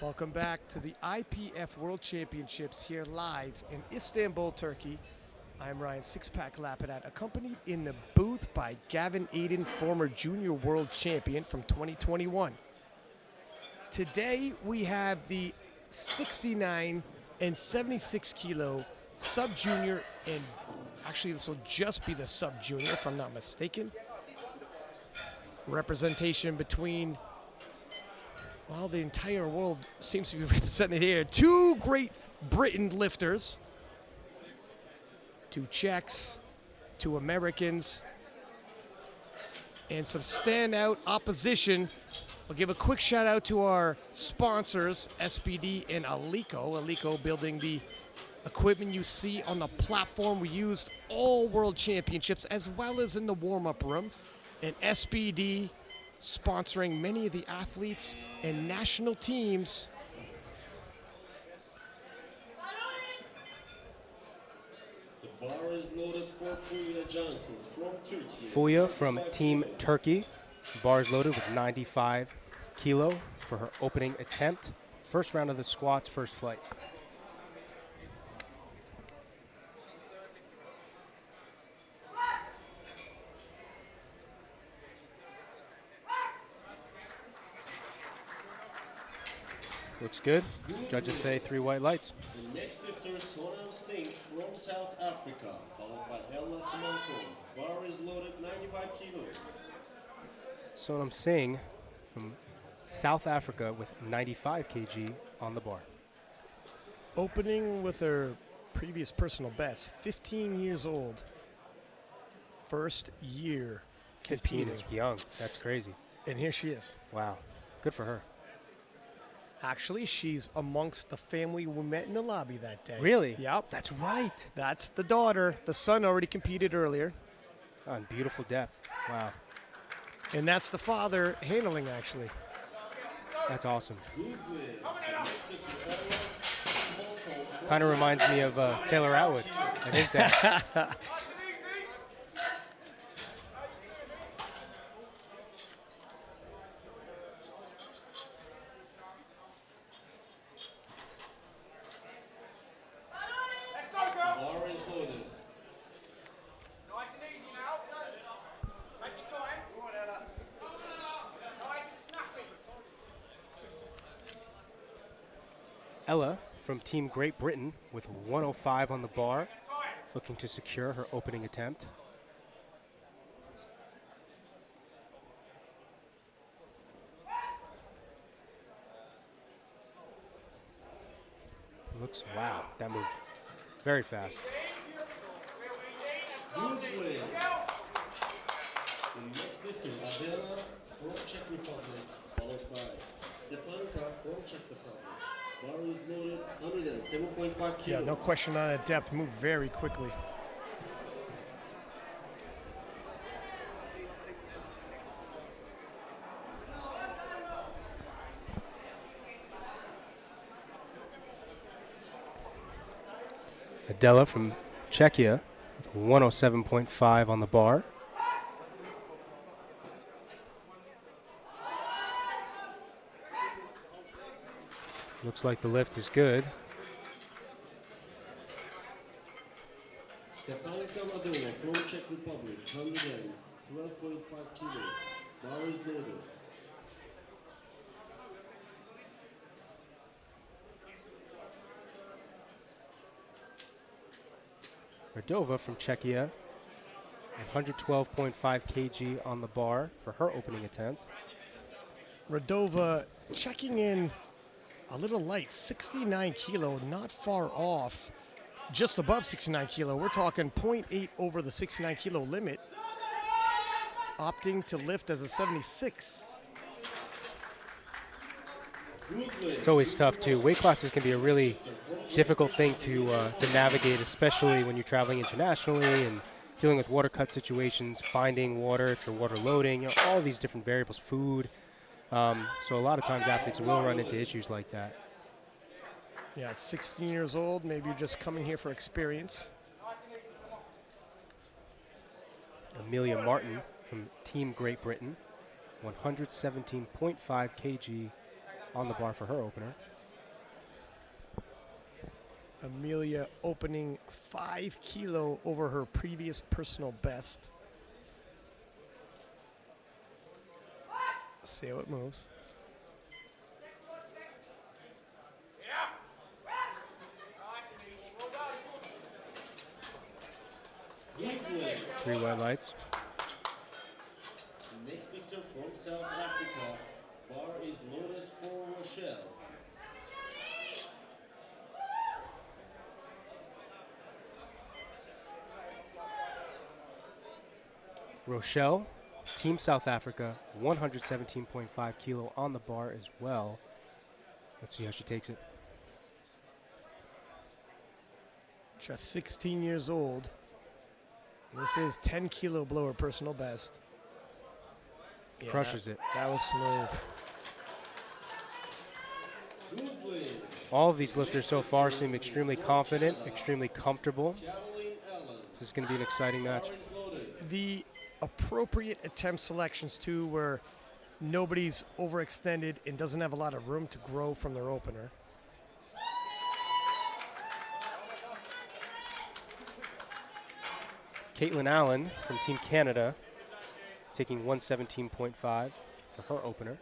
Welcome back to the IPF World Championships here live in Istanbul, Turkey. I'm Ryan Sixpack Lapidat, accompanied in the booth by Gavin Aiden, former junior world champion from 2021. Today we have the 69 and 76 kilo sub-junior, and actually this will just be the sub-junior if I'm not mistaken. Representation between, well, the entire world seems to be represented here. Two Great Britain lifters, two Czechs, two Americans, and some standout opposition. I'll give a quick shout out to our sponsors, SPD and Alico. Alico building the equipment you see on the platform we used all world championships as well as in the warm-up room. And SPD sponsoring many of the athletes and national teams. The bar is loaded for Fulya Cankut from Turkey. Fulya from Team Turkey. Bar is loaded with 95 kilo for her opening attempt. First round of the squats, first flight. Looks good. Judges say 3 white lights. The next lifter, Sonam Singh from South Africa, followed by Ella Simonko. Bar is loaded 95 kilos. Sonam Singh from South Africa with 95 kg on the bar. Opening with her previous personal best, 15 years old. First year 15 is competing. young. That's crazy. And here she is. Wow. Good for her. Actually, she's amongst the family we met in the lobby that day. Really? Yep. That's right. That's the daughter. The son already competed earlier. On beautiful depth. Wow. And that's the father handling, actually. That's awesome. Good win. The next lifter, Ella Simonko. Kind of reminds me of Taylor Atwood and his dad. Bar is loaded. Nice and easy now. Take your time. Nice and snappy. Ella from Team Great Britain with 105 on the bar, looking to secure her opening attempt. Looks, wow, that moved very fast. Good win. The next lifter, Adela from Czech Republic, followed by Stepanka from Czech Republic. Bar is loaded 107.5 kilos. Yeah, no question on it. Depth moved very quickly. Adela from Czechia with 107.5 on the bar. Looks like the lift is good. Stepanka Madonna from Czech Republic, 112.5 kilos. Bar is loaded. Radova from Czechia at 112.5 kg on the bar for her opening attempt. Radova checking in a little light, 69 kilo, not far off, just above 69 kilo. We're talking 0.8 over the 69 kilo limit, opting to lift as a 76. It's always tough too. Weight classes can be a really difficult thing to navigate, especially when you're traveling internationally and dealing with water cut situations, finding water if you're water loading, you know, all these different variables, food. So a lot of times athletes will run into issues like that. Yeah, at 16 years old, maybe you're just coming here for experience. Amelia Martin from Team Great Britain, 117.5 kg on the bar for her opener. Amelia opening 5 kilo over her previous personal best. See how it moves. Three white lights. Next lifter from South Africa. Bar is loaded for Rochelle. Rochelle, Team South Africa, 117.5 kilo on the bar as well. Let's see how she takes it. Just 16 years old. This is 10 kilo below her personal best. Yeah, Crushes it. That was smooth. All of these lifters so far seem extremely confident, extremely comfortable. This is going to be an exciting match. The appropriate attempt selections too, where nobody's overextended and doesn't have a lot of room to grow from their opener. Caitlin Allen from Team Canada taking 117.5 for her opener.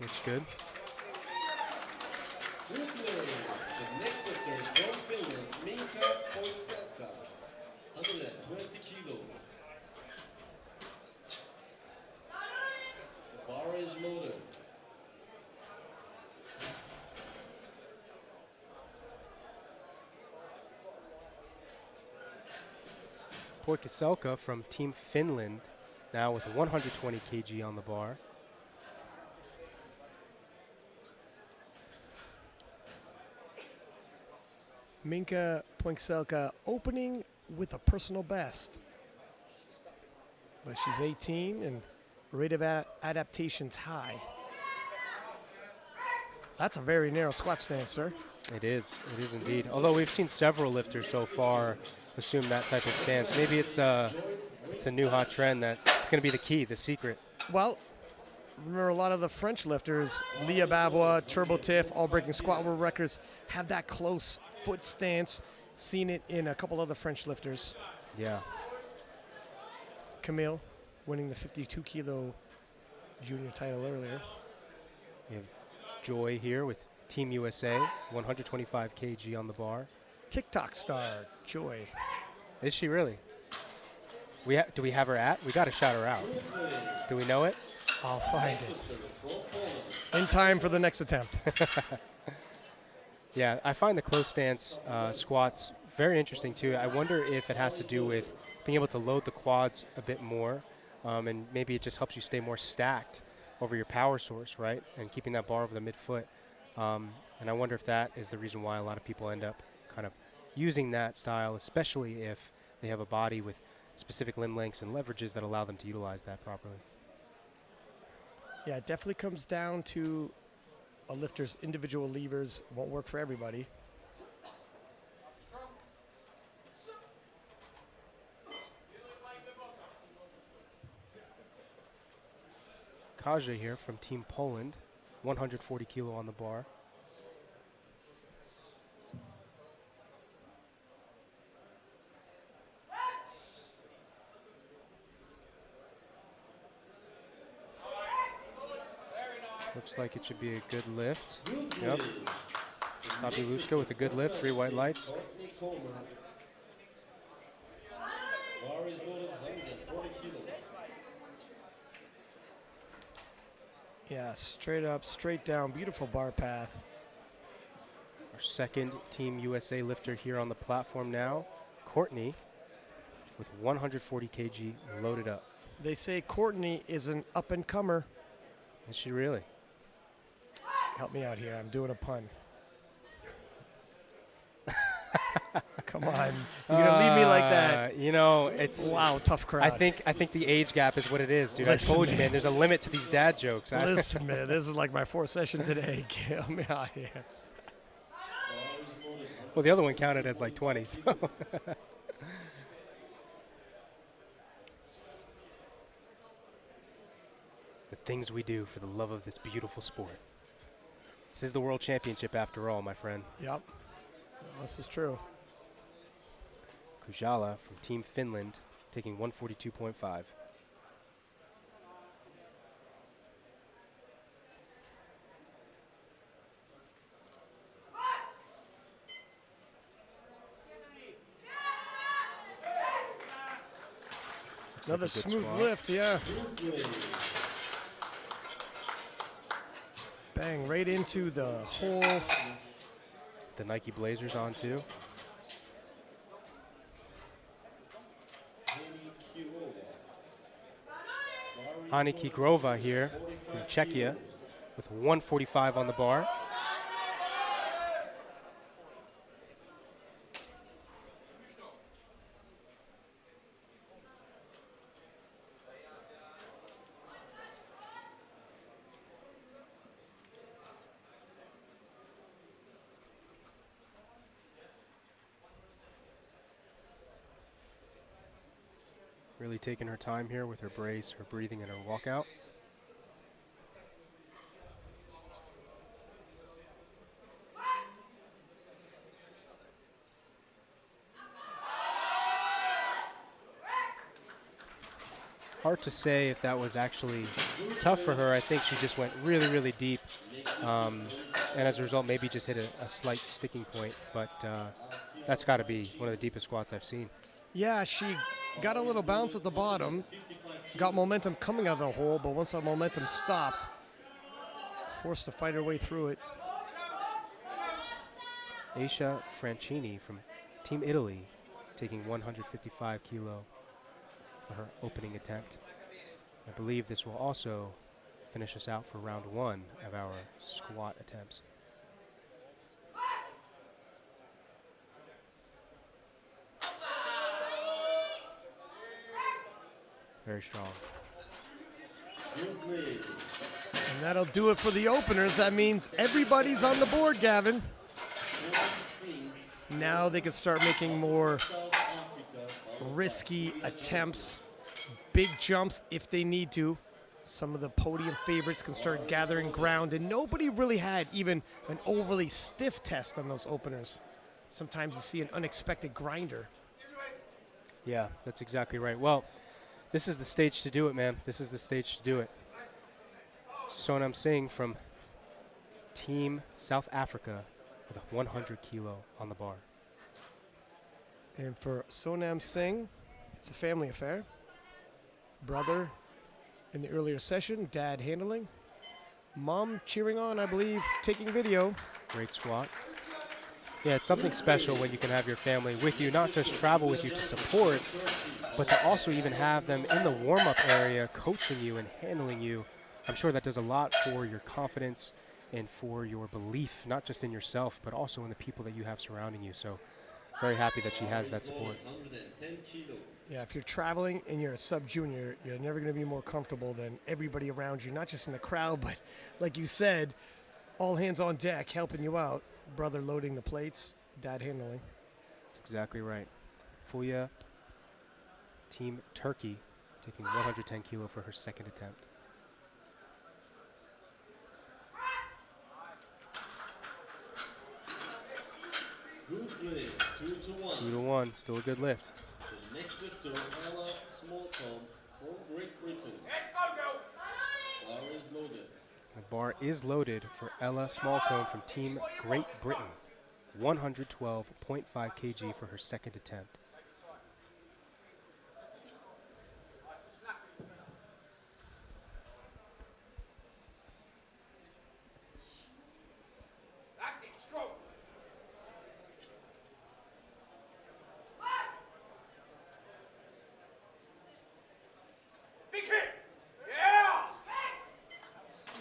Looks good. The next lifter is from Finland, Minka Poiselka, 120 kilos. The bar is loaded. Poiselka from Team Finland now with 120 kg on the bar. Minka Poiselka opening with a personal best. But she's 18 and rate of adaptation's high. That's a very narrow squat stance, sir. It is indeed. Although we've seen several lifters so far assume that type of stance. Maybe it's the new hot trend that it's going to be the key, the secret. Well, remember a lot of the French lifters, Leah Bavois, Turbo Tiff, all breaking squat world records, have that close foot stance. Seen it in a couple other French lifters. Yeah. Camille winning the 52 kilo junior title earlier. We have Joy here with Team USA, 125 kg on the bar. TikTok star, Joy. Is she really? Do we have her at? We got to shout her out. Do we know it? I'll find it. In time for the next attempt. Yeah, I find the close stance squats very interesting too. I wonder if it has to do with being able to load the quads a bit more, and maybe it just helps you stay more stacked over your power source, right? And keeping that bar over the midfoot. And I wonder if that is the reason why a lot of people end up kind of using that style, especially if they have a body with specific limb lengths and leverages that allow them to utilize that properly. Yeah, it definitely comes down to a lifter's individual levers. It won't work for everybody. Kaja here from Team Poland, 140 kilo on the bar. Looks like it should be a good lift. Yep. Sabi Lushka with a good lift, 3 white lights. Courtney Comer. Bar is loaded 140 kilos. Yeah, straight up, straight down, beautiful bar path. Our second Team USA lifter here on the platform now, Courtney, with 140 kg loaded up. They say Courtney is an up-and-comer. Is she really? Help me out here. I'm doing a pun. Come on. You're going to leave me like that. You know, it's... Wow, tough crowd. I think the age gap is what it is, dude. Listen, I told you, man. man, there's a limit to these dad jokes. Listen, man, this is like my fourth session today. Help me out here. Well, the other one counted as like 20, so. The things we do for the love of this beautiful sport. This is the World Championship after all, my friend. Yep. This is true. Kujala from Team Finland taking 142.5. Another smooth lift, yeah. Bang, right into the hole. The Nike Blazers on too. Haniki Grova here from Czechia with 145 on the bar. Really taking her time here with her brace, her breathing, and her walkout. Hard to say if that was actually tough for her. I think she just went really, really deep. And as a result, maybe just hit a slight sticking point. But that's got to be one of the deepest squats I've seen. Yeah, she got a little bounce at the bottom, got momentum coming out of the hole, but once that momentum stopped, forced to fight her way through it. Aisha Francini from Team Italy taking 155 kilo for her opening attempt. I believe this will also finish us out for round one of our squat attempts. Very strong. And that'll do it for the openers. That means everybody's on the board, Gavin. Now they can start making more risky attempts, big jumps if they need to. Some of the podium favorites can start gathering ground, and nobody really had even an overly stiff test on those openers. Sometimes you see an unexpected grinder. Yeah, that's exactly right. Well, this is the stage to do it, man. This is the stage to do it. Sonam Singh from Team South Africa with 100 kilo on the bar. And for Sonam Singh, it's a family affair. Brother in the earlier session, dad handling. Mom cheering on, I believe, taking video. Great squat. Yeah, it's something special when you can have your family with you, not just travel with you to support, but to also even have them in the warm-up area coaching you and handling you. I'm sure that does a lot for your confidence and for your belief, not just in yourself, but also in the people that you have surrounding you. So very happy that she has that support. Yeah, if you're traveling and you're a sub-junior, you're never going to be more comfortable than everybody around you, not just in the crowd, but like you said, all hands on deck helping you out. Brother loading the plates, dad handling. That's exactly right. Fulya, Team Turkey, taking 110 kilo for her second attempt. Good play, 2-1. 2-1, still a good lift. The next lifter, Ella Smallcombe from Great Britain. Let's go, Bar is loaded. The bar is loaded for Ella Smallcombe from Team Great Britain. 112.5 kg for her second attempt. That's it, stroke. Big hit. Yeah.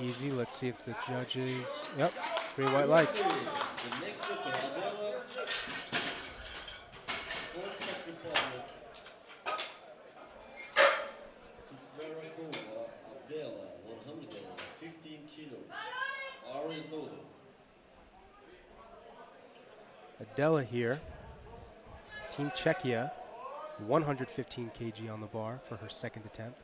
Easy, let's see if the judges, yep, 3 white lights. The next lifter, Adela from Czech Republic. Sidverakova Adela, 115 kilo. Bar is loaded. Adela here, Team Czechia, 115 kg on the bar for her second attempt.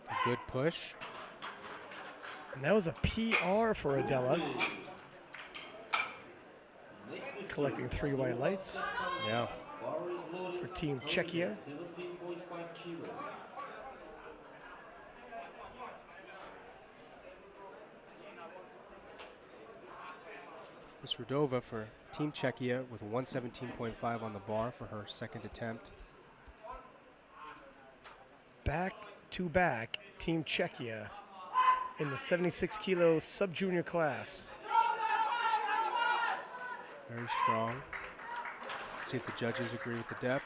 A good push. And that was a PR for Adela. Collecting 3 white lights. Yeah. For Team Czechia. 17.5 kilos. Miss Rudova for Team Czechia with 117.5 on the bar for her second attempt. Back to back, Team Czechia in the 76 kilo sub-junior class. Very strong. Let's see if the judges agree with the depth.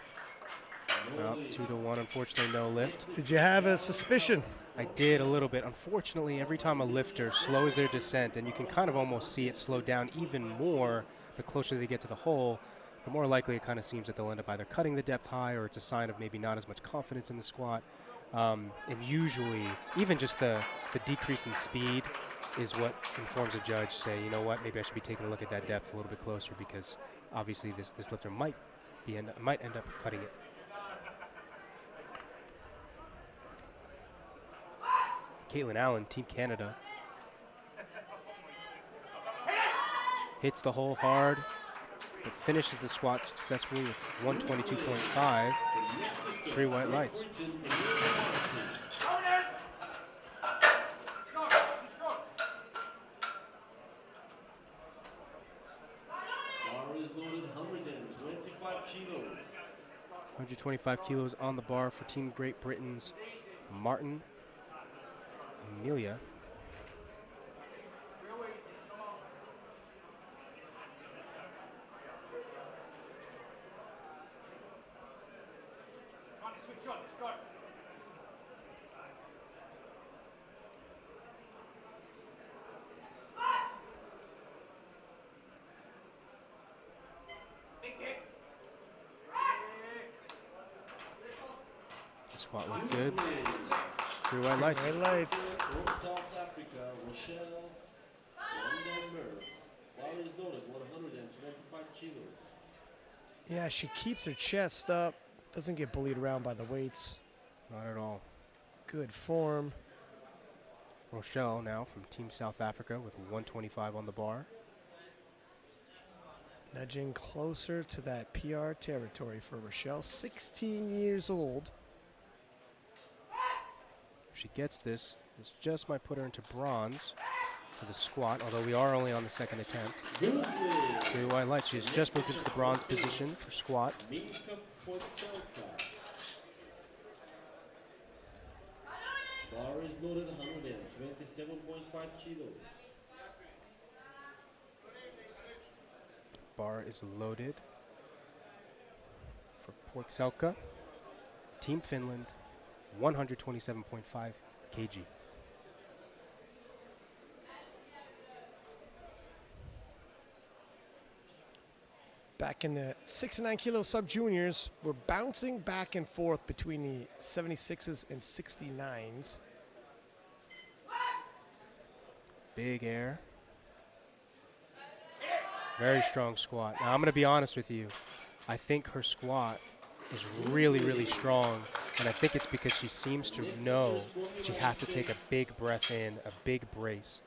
2-1, unfortunately no lift. Did you have a suspicion? I did a little bit. Unfortunately, every time a lifter slows their descent, and you can kind of almost see it slow down even more the closer they get to the hole, the more likely it kind of seems that they'll end up either cutting the depth high or it's a sign of maybe not as much confidence in the squat. And usually, even just the decrease in speed is what informs a judge say, you know what, maybe I should be taking a look at that depth a little bit closer because obviously this lifter might end up cutting it. Caitlin Allen, Team Canada. Hits the hole hard, but finishes the squat successfully with 122.5, 3 white lights. Bar is loaded 125 kilos. 125 kilos on the bar for Team Great Britain's Martin. Amelia. The squat looked good. 3 white lights. White lights. From South Africa, Rochelle Vandenberg. Bar is loaded 125 kilos. Yeah, she keeps her chest up. Doesn't get bullied around by the weights. Not at all. Good form. Rochelle now from Team South Africa with 125 on the bar. Nudging closer to that PR territory for Rochelle. 16 years old. If she gets this just might put her into bronze for the squat, although we are only on the second attempt. 3 white lights. She has just moved into the bronze position for squat. Bar is loaded 127.5 kilos. Bar is loaded for Poikselka. Team Finland, 127.5 kg. Back in the 6 and 9 kilo sub juniors, we're bouncing back and forth between the 76s and 69s. Big air. Very strong squat. Now I'm going to be honest with you. I think her squat is really, really strong. And I think it's because she seems to know she has to take a big breath in, a big brace.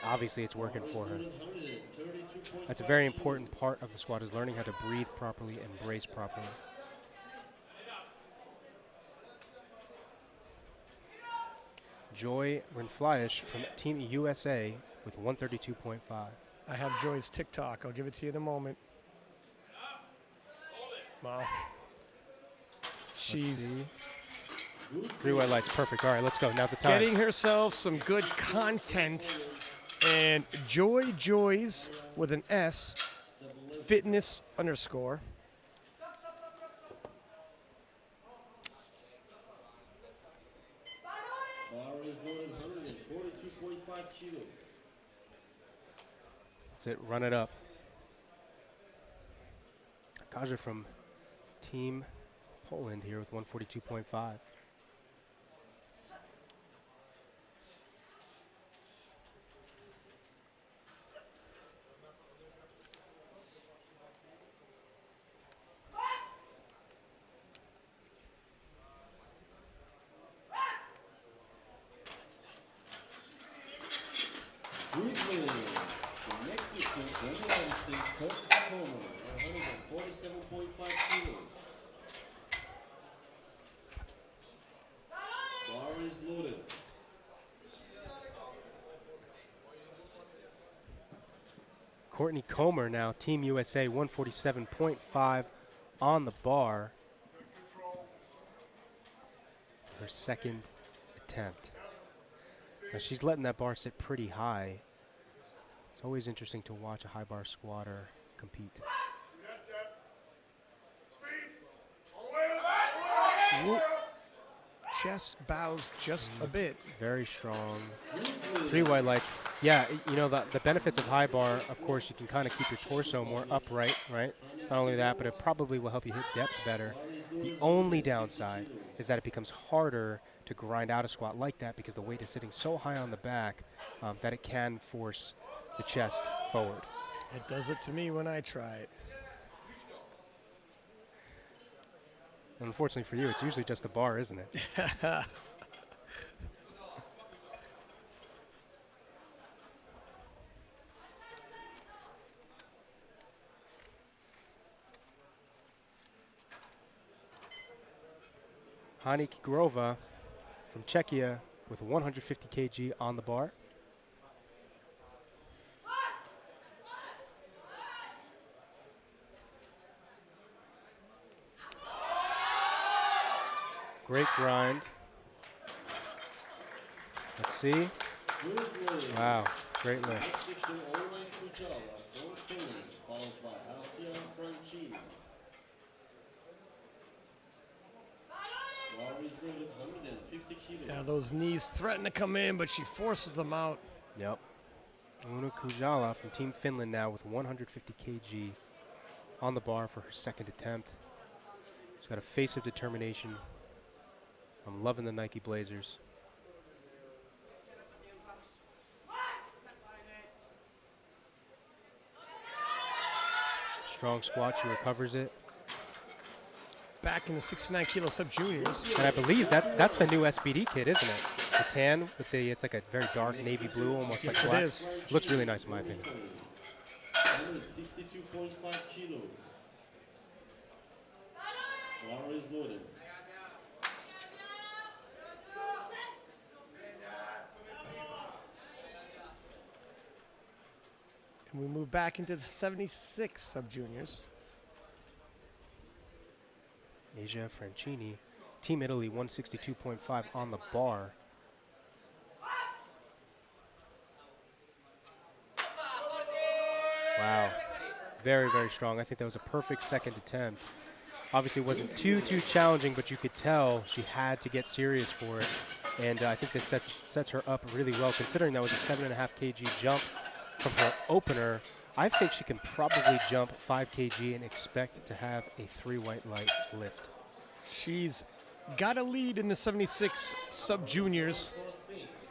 Obviously it's working for her. That's a very important part of the squat, is learning how to breathe properly and brace properly. Joy Renfleisch from Team USA with 132.5. I have Joy's TikTok. I'll give it to you in a moment. Wow. She's 3 white lights, perfect. All right, let's go. Now's the time. getting herself some good content. And Joy's with an S, fitness _. Bar is loaded 142.5 kilos. That's it. Run it up. Kaja from Team Poland here with 142.5. Brooklyn. The next distance from the United States, Courtney Comer, 147.5 kilos. Bar is loaded. Courtney Comer now, Team USA, 147.5 on the bar. Her second attempt. Now she's letting that bar sit pretty high. It's always interesting to watch a high bar squatter compete. Whoop. Chest bows just a bit. Very strong. 3 white lights. Yeah, you know, the benefits of high bar, of course, you can kind of keep your torso more upright, right? Not only that, but it probably will help you hit depth better. The only downside is that it becomes harder to grind out a squat like that because the weight is sitting so high on the back that it can force the chest forward. It does it to me when I try it. And unfortunately for you, it's usually just the bar, isn't it? Hani Kigrova from Czechia with 150 kg on the bar. Great grind. Let's see. Wow, great lift. Next distance, Emilia from Finland, followed by Aisha Francini. Bar is loaded, 150 kilos. Yeah, those knees threaten to come in, but she forces them out. Yep. Una Kujala from Team Finland now with 150 kg on the bar for her second attempt. She's got a face of determination. I'm loving the Nike Blazers. Strong squat, she recovers it. Back in the 69 kilo sub juniors. And I believe that's the new SBD kit, isn't it? The tan with the, it's like a very dark navy blue, almost Yes, like it black. is. Looks really nice in my opinion. 162.5 kilos. Bar is loaded. And we move back into the 76 sub juniors. Aisha Francini, Team Italy, 162.5 on the bar. Wow, very, very strong. I think that was a perfect second attempt. Obviously, it wasn't too challenging, but you could tell she had to get serious for it. And I think this sets her up really well, considering that was a 7.5 kg jump from her opener. I think she can probably jump 5 kg and expect to have a 3 white light lift. She's got a lead in the 76 sub juniors.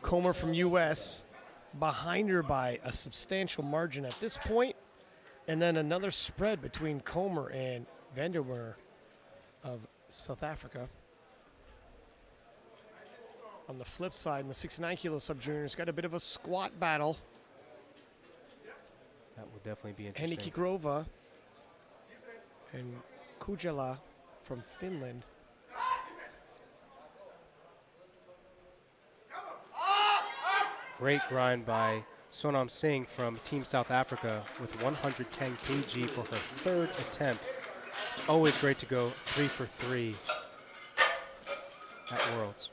Comer from US behind her by a substantial margin at this point. And then another spread between Comer and Vandermeer of South Africa. On the flip side, in the 69 kilo sub juniors, got a bit of a squat battle. That will definitely be interesting. Hani Kigrova and Kujala from Finland. Great grind by Sonam Singh from Team South Africa with 110 kg for her third attempt. It's always great to go 3 for 3 at Worlds.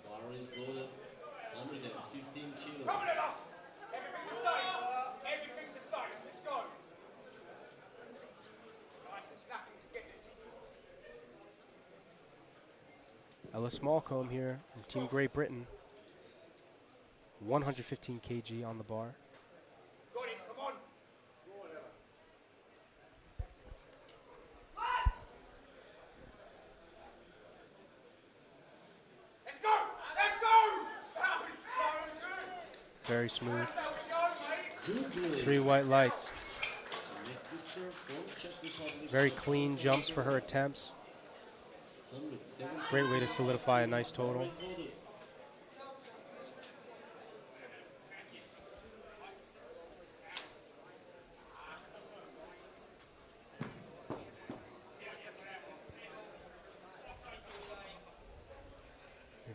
Bar is loaded, 115 kilos. Everything the same. Everything the same. Let's go. Nice and snappy. Let's get Ella Smallcombe here from Team Great Britain. 115 kg on the bar. Got it, come on. Let's go! Let's go! That was so good! Very smooth. That's how we go, mate! Good boy. 3 white lights. Next lifter from Czech Republic. Very clean jumps for her attempts. 107. Great way to solidify a nice total. Bar is loaded.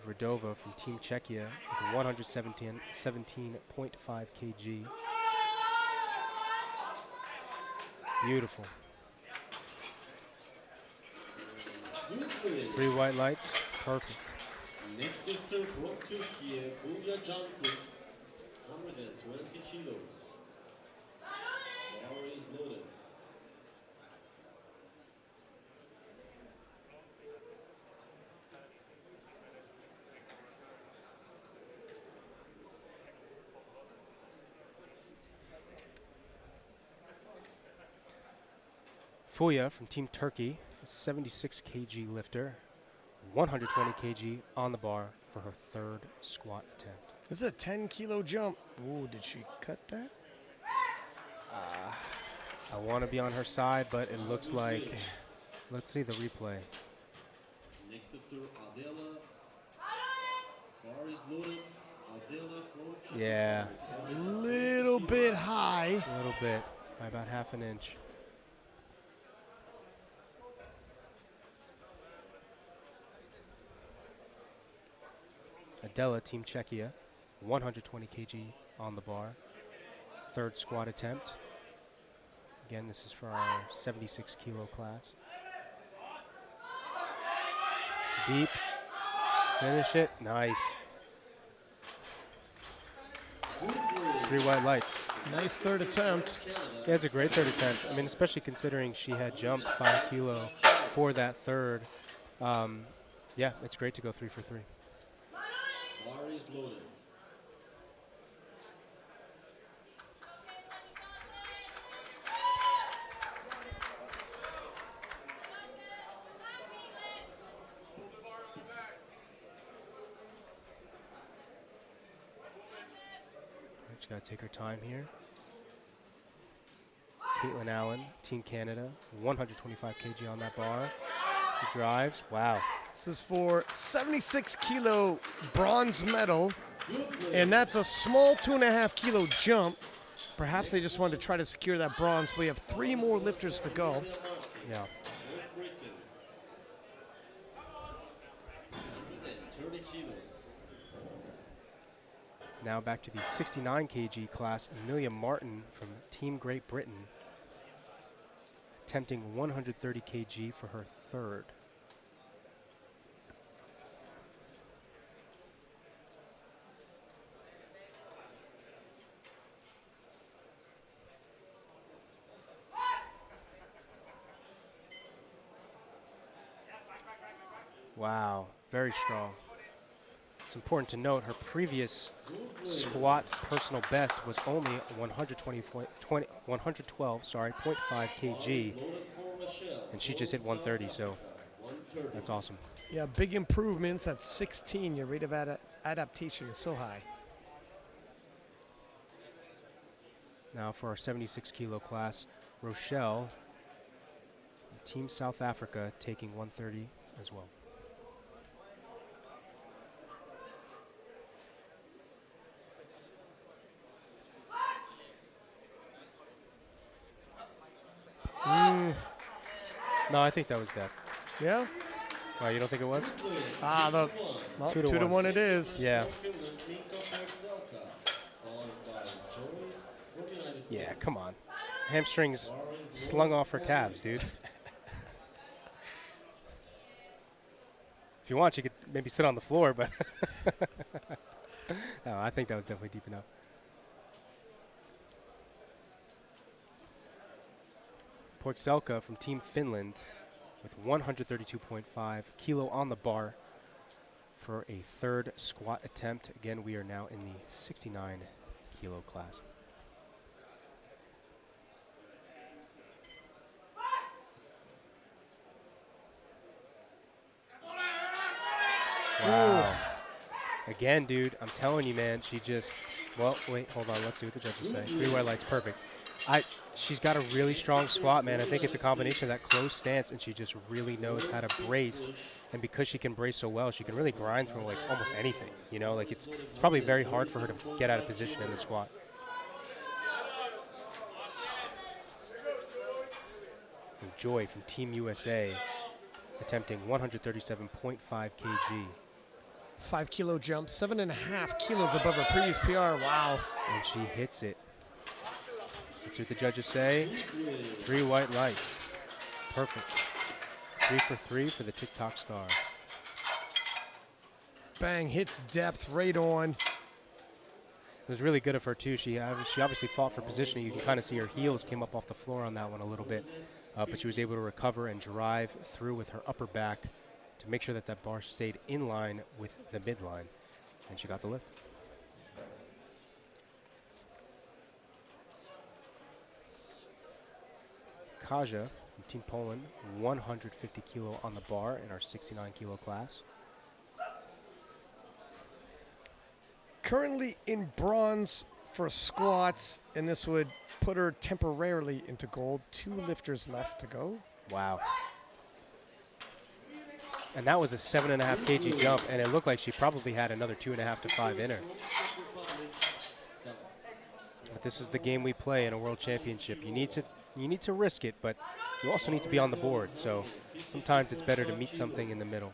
Radova from Team Czechia with 117.5 kg. Beautiful. Good boy. 3 white lights. Perfect. Next lifter from Turkey, Fulya Cankut, 120 kilos. Bar is loaded. Fulya from Team Turkey, a 76 kg lifter, 120 kg on the bar for her 3rd squat attempt. This is a 10-kilo jump. Ooh, did she cut that? I want to be on her side, but it looks like, let's see the replay. Next lifter, Adela. Bar is loaded. Adela from Czech Yeah, A little bit high. a little bit, by about half an inch. Adela, Team Czechia, 120 kg on the bar. 3rd squat attempt. Again, this is for our 76 kilo class. Deep. Finish it. Nice. 3 white lights. Nice 3rd attempt. Yeah, it's a great 3rd attempt. I mean, especially considering she had jumped 5 kilo for that 3rd. Yeah, it's great to go 3 for 3. Bar is loaded. Just gotta take her time here. Caitlin Allen, Team Canada, 125 kg on that bar. She drives. Wow. This is for 76-kilo bronze medal, and that's a small 2.5-kilo jump. Perhaps they just wanted to try to secure that bronze. We have 3 more lifters to go. Amelia Martin, Yeah. Great Britain. 130 kilos. Now back to the 69 kg class. Emilia Martin from Team Great Britain, attempting 130 kg for her 3rd. Wow, very strong. It's important to note her previous squat personal best was only 112.5 kg, and she just hit 130, so that's awesome. Yeah, big improvements at 16. Your rate of adaptation is so high. Now for our 76 kilo class, Rochelle, Team South Africa, taking 130 as well. No, I think that was death. Yeah? Wow, you don't think it was? Well, 2 to 2 to 1. 1 it is. Yeah. Yeah, come on. Hamstrings slung off her calves, dude. If you want, you could maybe sit on the floor, but no, I think that was definitely deep enough. Poikselka from Team Finland with 132.5 kilo on the bar for a third squat attempt. Again, we are now in the 69 kilo class. Wow. Again, dude, I'm telling you, man, she just, well, wait, hold on. Let's see what the judges say. 3 white lights, perfect. She's got a really strong squat, man. I think it's a combination of that close stance, and she just really knows how to brace. And because she can brace so well, she can really grind through like almost anything, you know? Like it's probably very hard for her to get out of position in the squat. And Joy from Team USA attempting 137.5 kg. 5 kilo jump, 7.5 kilos above her previous PR. Wow. And she hits it. That's what the judges say. 3 white lights. Perfect. 3 for 3 for the TikTok star. Bang, hits depth right on. It was really good of her, too. She obviously fought for positioning. You can kind of see her heels came up off the floor on that one a little bit. But she was able to recover and drive through with her upper back to make sure that that bar stayed in line with the midline. And she got the lift. Kaja from Team Poland, 150 kilo on the bar in our 69 kilo class. Currently in bronze for squats, and this would put her temporarily into gold. 2 lifters left to go. Wow. And that was a 7.5 kg jump, and it looked like she probably had another 2.5 to 5 in her. But this is the game we play in a world championship. You need to risk it, but you also need to be on the board. So sometimes it's better to meet something in the middle.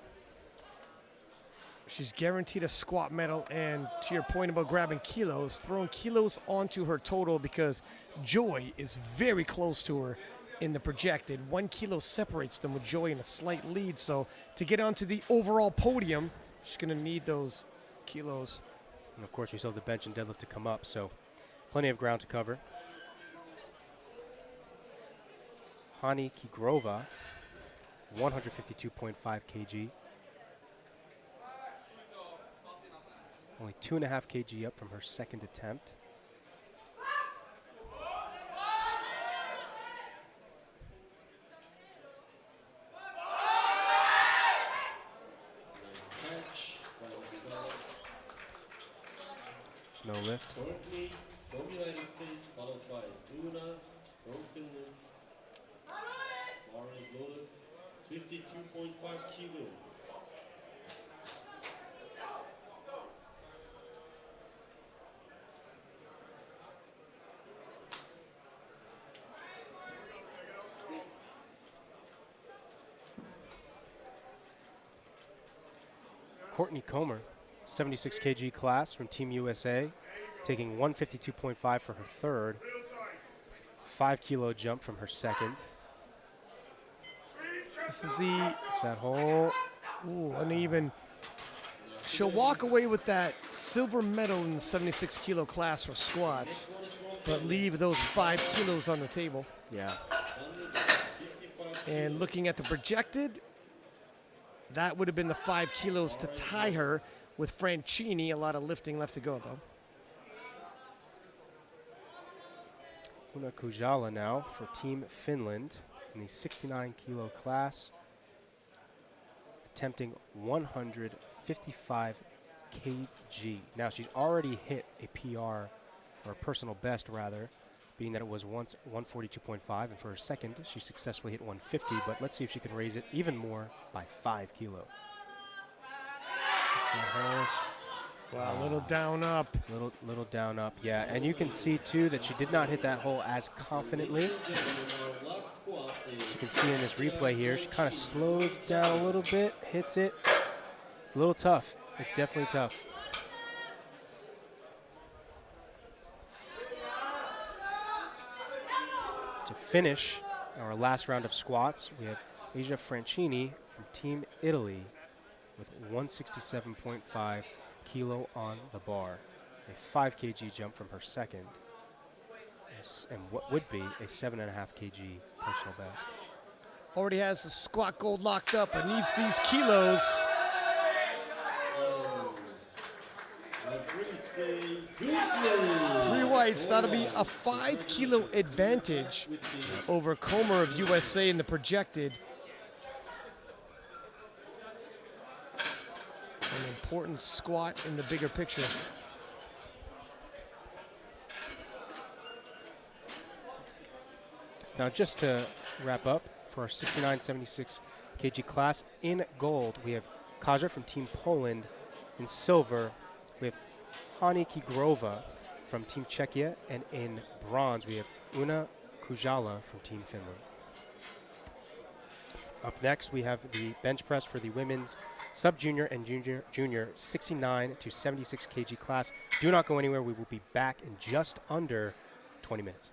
She's guaranteed a squat medal, and to your point about grabbing kilos, throwing kilos onto her total because Joy is very close to her in the projected. 1 kilo separates them with Joy in a slight lead, so to get onto the overall podium, she's going to need those kilos. And of course, we still have the bench and deadlift to come up, so plenty of ground to cover. Hani Kigrova, 152.5 kg. Only 2.5 kg up from her second attempt. No lift. Courtney from United States, followed by Una from Finland. Bar is loaded, 52.5 kilo. Courtney Comer, 76 kg class from Team USA, taking 152.5 for her third. 5 kilo jump from her second. This is the It's that whole uneven. She'll walk away with that silver medal in the 76 kilo class for squats, but leave those 5 kilos on the table. yeah. And looking at the projected, that would have been the 5 kilos to tie her with Francini. A lot of lifting left to go, though. Una Kujala now for Team Finland in the 69 kilo class, attempting 155 kg. Now she's already hit a PR, or a personal best rather, being that it was once 142.5, and for her second she successfully hit 150, but let's see if she can raise it even more by 5 kilo. Wow, a little down up. Little down up, yeah. And you can see too that she did not hit that hole as confidently. As you can see in this replay here, she kind of slows down a little bit, hits it. It's a little tough. It's definitely tough. To finish our last round of squats, we have Aisha Francini from Team Italy with 167.5 kilo on the bar, a 5 kg jump from her second, and what would be a 7.5 kg personal best. Already has the squat gold locked up, but needs these kilos. Three whites, that'll be a 5 kilo advantage over Comer of USA in the projected. An important squat in the bigger picture. Now, just to wrap up for our 69-76 kg class, in gold, we have Kaja from Team Poland. In silver, we have Hani Kigrova from Team Czechia. And in bronze, we have Una Kujala from Team Finland. Up next, we have the bench press for the women's sub-junior and junior 69-76 kg class. Do not go anywhere. We will be back in just under 20 minutes.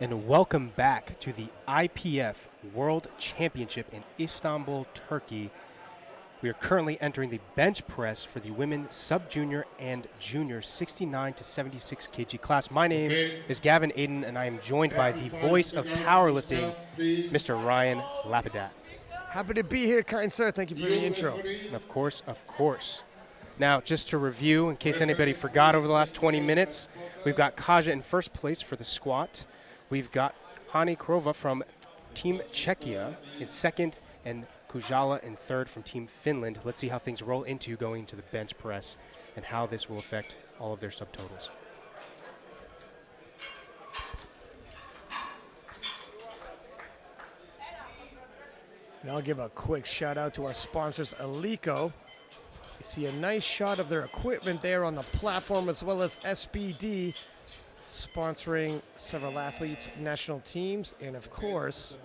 and welcome back to the IPF World Championship in Istanbul, Turkey. We are currently entering the bench press for the women sub-junior and junior 69 to 76 kg class. My name is Gavin Aiden, and I am joined by the voice of powerlifting, Mr. Ryan Lapidat. Happy to be here, kind sir. Thank you for the intro. Of course, of course. Now, just to review, in case anybody forgot over the last 20 minutes, we've got Kaja in first place for the squat. We've got Hani Krova from Team Czechia in second, and Kujala in third from Team Finland. Let's see how things roll into going into the bench press and how this will affect all of their subtotals. And I'll give a quick shout out to our sponsors, Alico. You see a nice shot of their equipment there on the platform, as well as SBD sponsoring several athletes, national teams, and of course,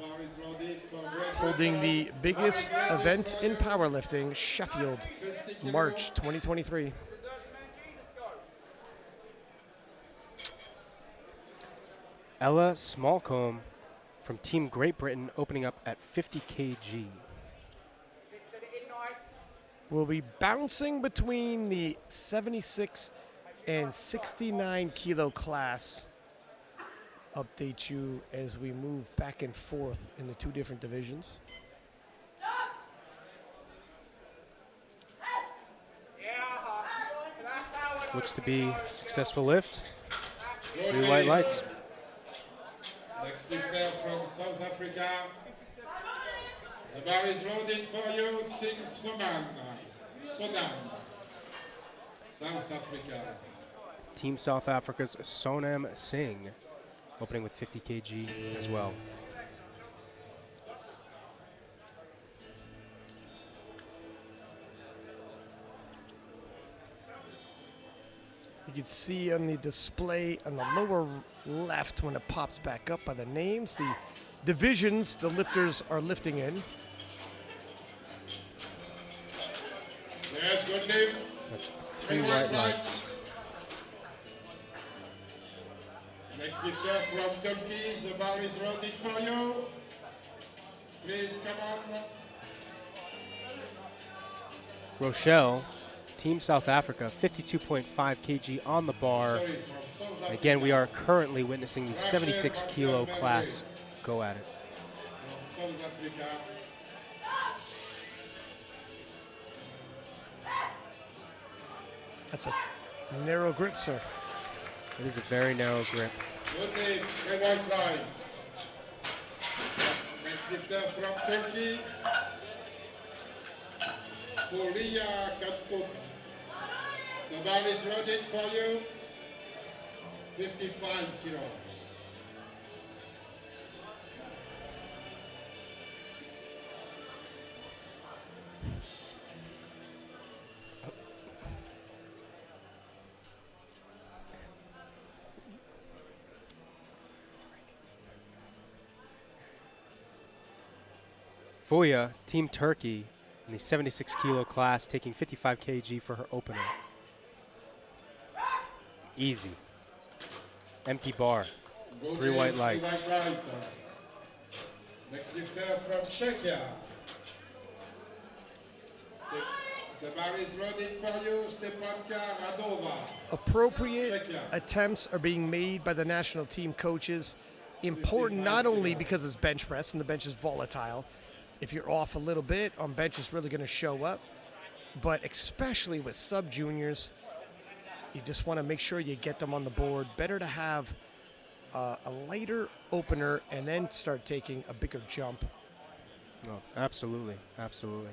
holding the biggest event in powerlifting, Sheffield, March 2023. Ella Smallcombe from Team Great Britain opening up at 50 kg. We'll be bouncing between the 76 and 69 kilo class. Update you as we move back and forth in the two different divisions. Looks to be a successful lift. 3 white lights. Next lifter from South Africa. The bar is loaded for you. Sonam. South Africa. Team South Africa's Sonam Singh opening with 50 kg as well. You can see on the display on the lower left when it pops back up by the names, the divisions the lifters are lifting in. Yes, good lift. That's 3 white lights. Next lifter from Turkey. The bar is loaded for you. Please come on. Rochelle, Team South Africa, 52.5 kg on the bar. Again, we are currently witnessing the 76 kilo class go at it. From South Africa. That's a narrow grip, sir. It is a very narrow grip. Good lift. 3 white line. Next lifter from Turkey. Korea Katput. The bar is loaded for you. 55 kilos. Foya, Team Turkey, in the 76 kilo class, taking 55 kg for her opener. Easy. Empty bar. 3 white lights. Next lifter from Czechia. The bar is loaded for you, Stepanka Radova. Appropriate Czechia. attempts are being made by the national team coaches. Important not only because it's bench press and the bench is volatile. If you're off a little bit on bench, it's really going to show up. But especially with sub-juniors, you just want to make sure you get them on the board. Better to have a lighter opener and then start taking a bigger jump. Oh, absolutely, absolutely.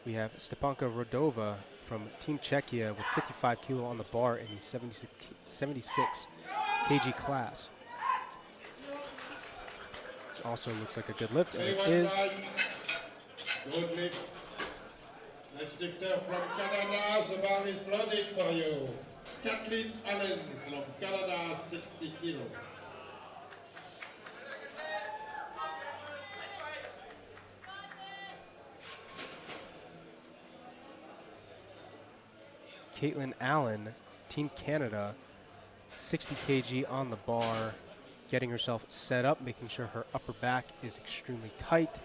We have Stepanka Rodova from Team Czechia with 55 kilo on the bar in the 76 kg class. This also looks like a good lift, and it is. Good lift. Next lifter from Canada, the bar is loaded for you. Kathleen Allen from Canada, 60 kilo. Caitlin Allen, Team Canada, 60 kg on the bar. getting herself set up, making sure her upper back is extremely tight,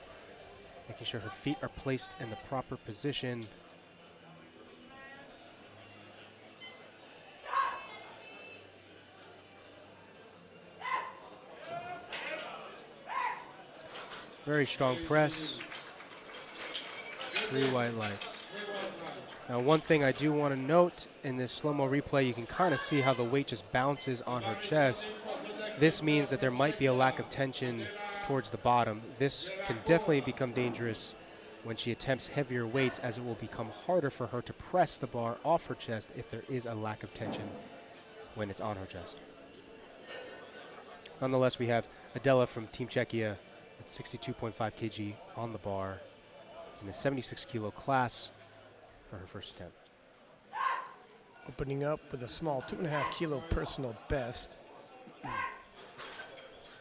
making sure her feet are placed in the proper position. Very strong press. 3 white lights. Now, one thing I do want to note in this slow-mo replay, you can kind of see how the weight just bounces on her chest. This means that there might be a lack of tension towards the bottom. This can definitely become dangerous when she attempts heavier weights, as it will become harder for her to press the bar off her chest if there is a lack of tension when it's on her chest. Nonetheless, we have Adela from Team Czechia at 62.5 kg on the bar in the 76 kilo class for her first attempt. Opening up with a small 2.5 kilo personal best.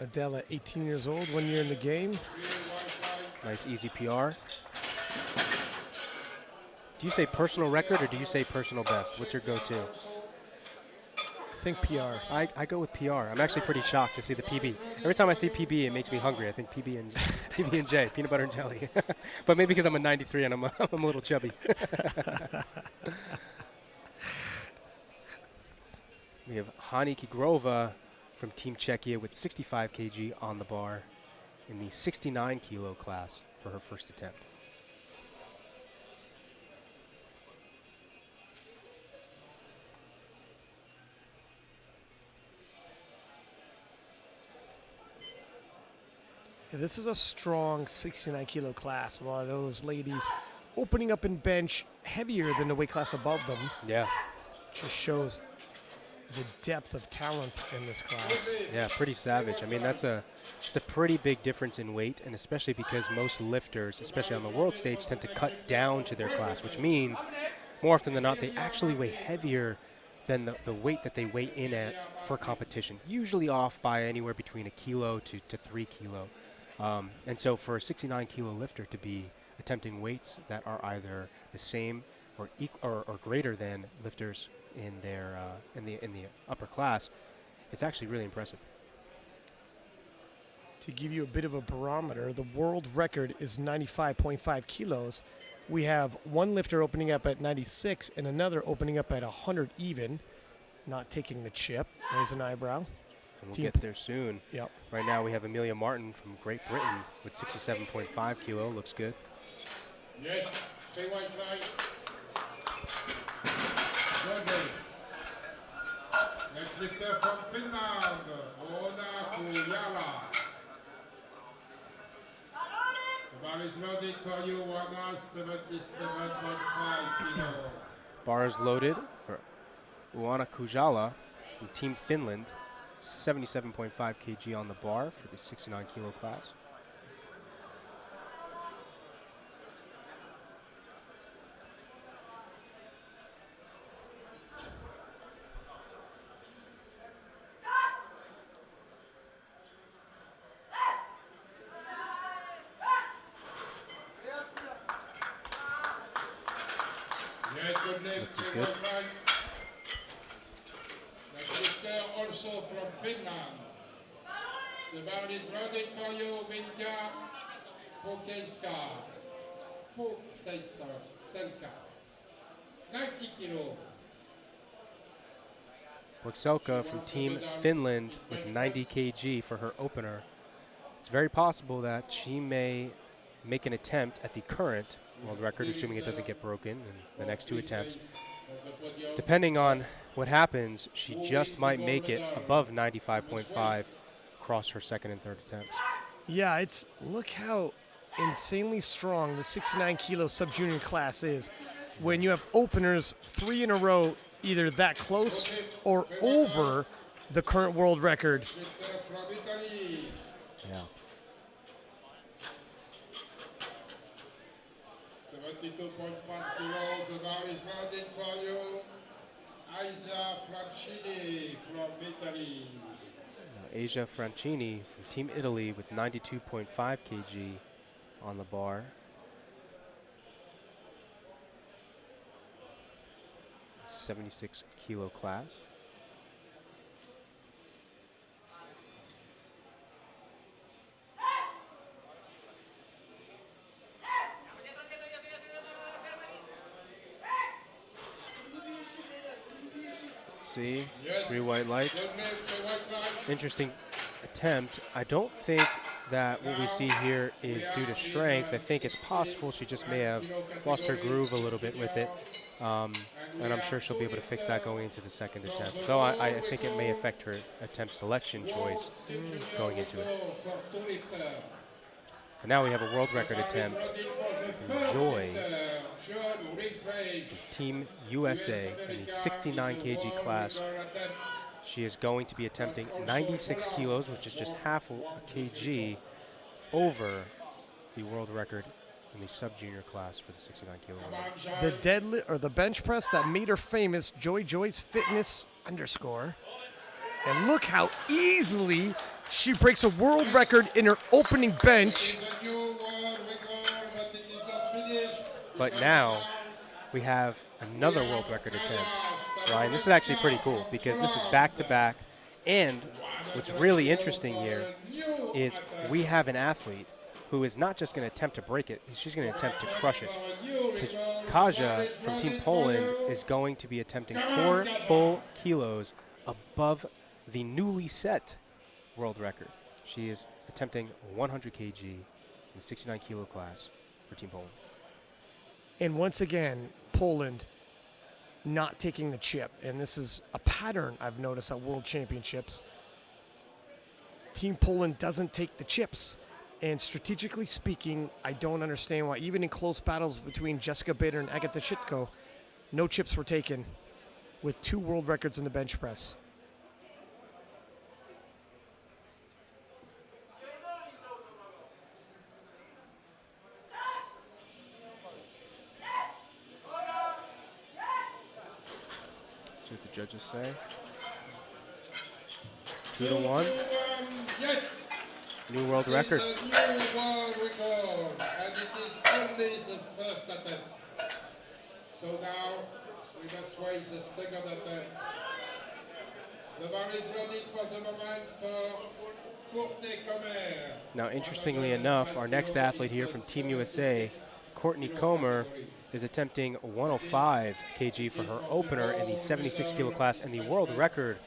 Adela, 18 years old, 1 year in the game. Nice easy PR. Do you say personal record or do you say personal best? What's your go-to? I think PR. I go with PR. I'm actually pretty shocked to see the PB. Every time I see PB, it makes me hungry. I think PB and J, peanut butter and jelly. But maybe because I'm a 93 and I'm a little chubby. We have Hani Kigrova from Team Czechia with 65 kg on the bar in the 69 kilo class for her first attempt. Yeah, this is a strong 69 kilo class. A lot of those ladies opening up in bench heavier than the weight class above them. Yeah. Just shows the depth of talent in this class. Yeah, pretty savage. I mean, it's a pretty big difference in weight, and especially because most lifters, especially on the world stage, tend to cut down to their class, which means more often than not, they actually weigh heavier than the weight that they weigh in at for competition, usually off by anywhere between a kilo to 3 kilo. And so for a 69 kilo lifter to be attempting weights that are either the same or greater than lifters in their in the upper class, it's actually really impressive. To give you a bit of a barometer, the world record is 95.5 kilos. We have one lifter opening up at 96 and another opening up at 100 even, not taking the chip. There's an eyebrow. And we'll get there soon. Yep. Right now we have Emilia Martin from Great Britain with 67.5 kilo. Looks good. Yes, stay white line. Courtney. Next lifter from Finland, Oona Kujala. The bar is loaded for you, 177.5 kilo. Bar is loaded for Oona Kujala from Team Finland. 77.5 kg on the bar for the 69 kilo class. Yes, good lift. Lift is good. Next lifter also from Finland. The bar is loaded for you, Minka Pokselka. 90 kilo. Pokselka from Team Finland with 90 kg for her opener. It's very possible that she may make an attempt at the current world record, assuming it doesn't get broken in the next 2 attempts. Depending on what happens, she just might make it above 95.5 across her second and third attempts. Yeah, look how insanely strong the 69 kilo sub-junior class is. When you have openers 3 in a row, either that close or over the current world record. Yeah. 72.5 kilos, the bar is loaded for you. Aisha Francini from Italy. Aisha Francini from Team Italy with 92.5 kg on the bar. 76 kilo class. see. 3 white lights. Good lift, 3 white lights. Interesting attempt. I don't think that what we see here is due to strength. I think it's possible she just may have lost her groove a little bit with it. And I'm sure she'll be able to fix that going into the second attempt. Though I think it may affect her attempt selection choice going into it. And now we have a world record attempt. Joy, Team USA in the 69 kg class. She is going to be attempting 96 kilos, which is just half a kg over the world record in the sub-junior class for the 69 kilo. The deadlift or the bench press that made her famous, Joy's Fitness _. And look how easily she breaks a world record in her opening bench. But now we have another world record attempt. Ryan, this is actually pretty cool because this is back-to-back. And what's really interesting here is we have an athlete who is not just going to attempt to break it, she's going to attempt to crush it. Because Kaja from Team Poland is going to be attempting 4 full kilos above the newly set world record. She is attempting 100 kg in the 69 kilo class for Team Poland. And once again, Poland not taking the chip. And this is a pattern I've noticed at World Championships. Team Poland doesn't take the chips. And strategically speaking, I don't understand why, even in close battles between Jessica Bader and Agata Shitko, no chips were taken with 2 world records in the bench press. What the judges say. 2-1. Yes. New world record. It's a new world record, and it is only the first attempt. So now we must wait the second attempt. The bar is ready for the moment for Courtney Comer. Now, interestingly enough, our next athlete here from Team USA, Courtney Comer, is attempting 105 kg for her opener in the 76 kilo class, and the world record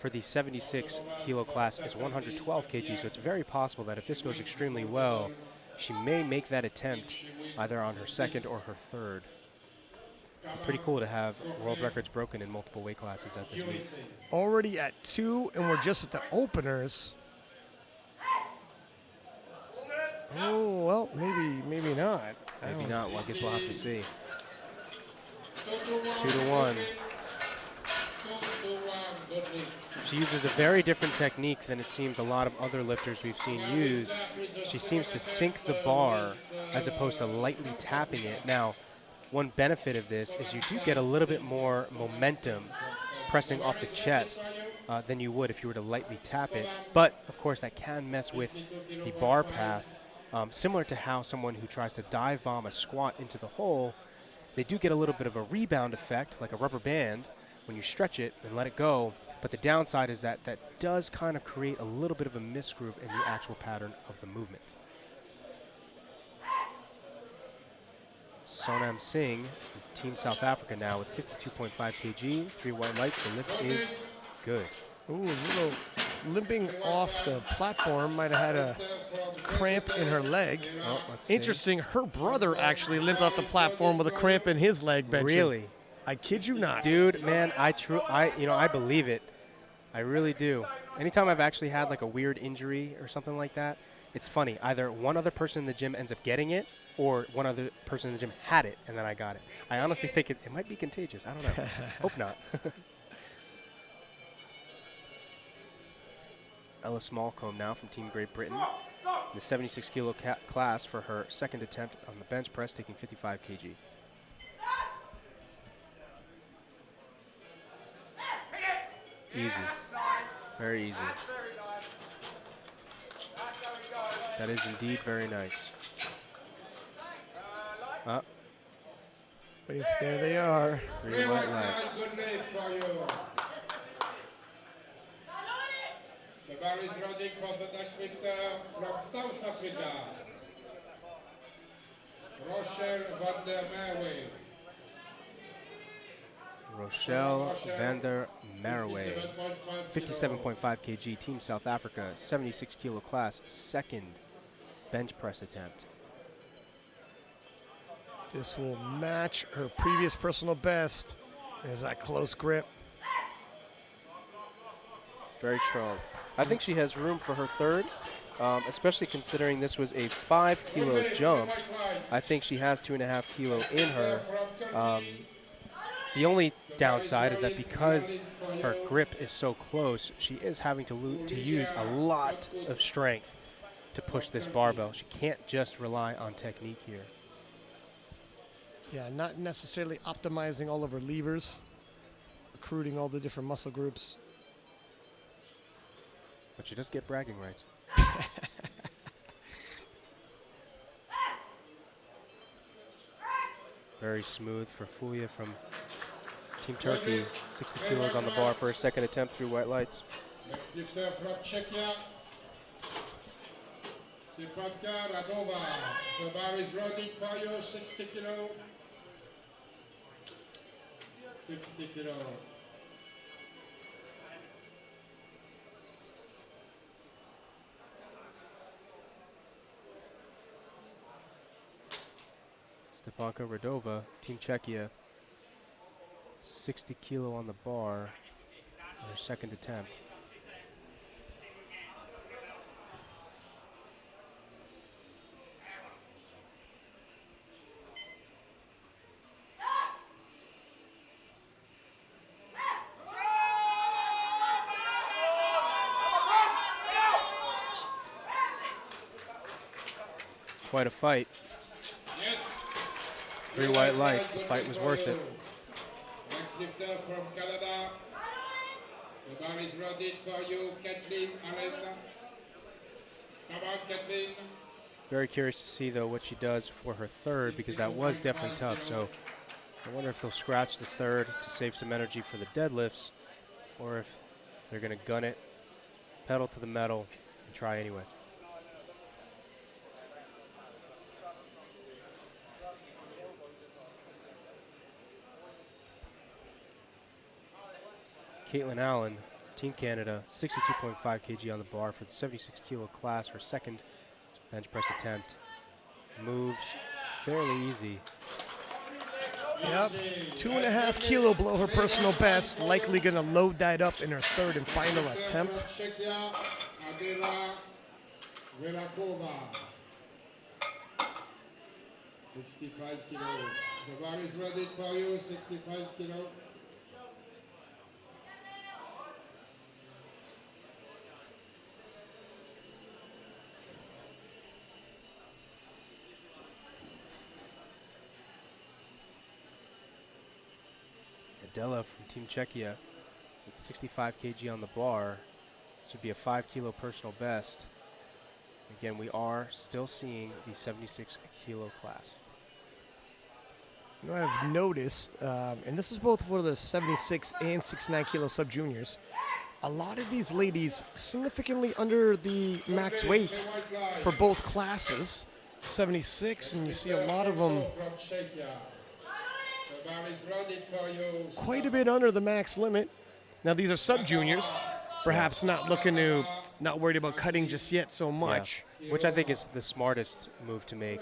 for the 76 kilo class is 112 kg. So it's very possible that if this goes extremely well, she may make that attempt either on her second or her third. Pretty cool to have world records broken in multiple weight classes at this meet. Already at 2, and we're just at the openers. Oh, well, maybe not. Maybe not. Well, I guess we'll have to see. 2-1. She uses a very different technique than it seems a lot of other lifters we've seen use. She seems to sink the bar as opposed to lightly tapping it. Now, one benefit of this is you do get a little bit more momentum pressing off the chest than you would if you were to lightly tap it. But, of course, that can mess with the bar path. Similar to how someone who tries to dive bomb a squat into the hole, they do get a little bit of a rebound effect, like a rubber band, when you stretch it and let it go. But the downside is that that does kind of create a little bit of a misgroove in the actual pattern of the movement. Sonam Singh, Team South Africa now with 52.5 kg, 3 white lights. The lift is good. Ooh, a little limping off the platform. Might have had a cramp in her leg. Oh, let's see. Interesting. Her brother actually limped off the platform with a cramp in his leg benching. Really? I kid you not. Dude, man, I believe it. I really do. Anytime I've actually had like a weird injury or something like that, it's funny. Either one other person in the gym ends up getting it, or one other person in the gym had it, and then I got it. I honestly think it might be contagious. I don't know. Hope not. Ella Smallcombe now from Team Great Britain in the 76 kilo class for her second attempt on the bench press, taking 55 kg. Easy. Very easy. That is indeed very nice. But there they are. 3 white lights. Good day for you. The bar is ready for the next victor from South Africa, Rochelle van der Merwe. Rochelle van der Merwe, 57.5 kg, Team South Africa, 76 kilo class, second bench press attempt. This will match her previous personal best. There's that close grip. Very strong. I think she has room for her third, especially considering this was a 5 kilo jump. I think she has 2.5 kilo in her. The only downside is that because her grip is so close, she is having to use a lot of strength to push this barbell. She can't just rely on technique here. Yeah, not necessarily optimizing all of her levers, recruiting all the different muscle groups. But she does get bragging rights. Very smooth for Fulia from Team Turkey. 60 kilos on the bar for her second attempt through white lights. Next lifter from Czechia, Stepanka Radova. The bar is loaded for you, 60 kilo. 60 kilo. Stepanka Radova, Team Czechia, 60 kilo on the bar, her second attempt. Quite a fight. Yes. 3 white lights, the fight was worth it. Next lifter from Canada. The bar is loaded for you, Kathleen Allen. Come on, Kathleen. Very curious to see, though, what she does for her third, because that was definitely tough. So I wonder if they'll scratch the third to save some energy for the deadlifts, or if they're going to gun it, pedal to the metal, and try anyway. Caitlin Allen, Team Canada, 62.5 kg on the bar for the 76 kilo class, her second bench press attempt. Moves fairly easy. Yep, 2.5 kilo below her personal best. Likely gonna load that up in her third and final attempt. 65 kilo. The bar is ready for you, 65 kilo. Adela from Team Czechia with 65 kg on the bar. This would be a 5 kilo personal best. Again, we are still seeing the 76 kilo class. You know, I've noticed, and this is both for the 76 and 69 kilo sub-juniors, a lot of these ladies significantly under the max weight for both classes, 76, and you see a lot of them quite a bit under the max limit. Now these are sub-juniors, perhaps not worried about cutting just yet so much. Yeah, which I think is the smartest move to make.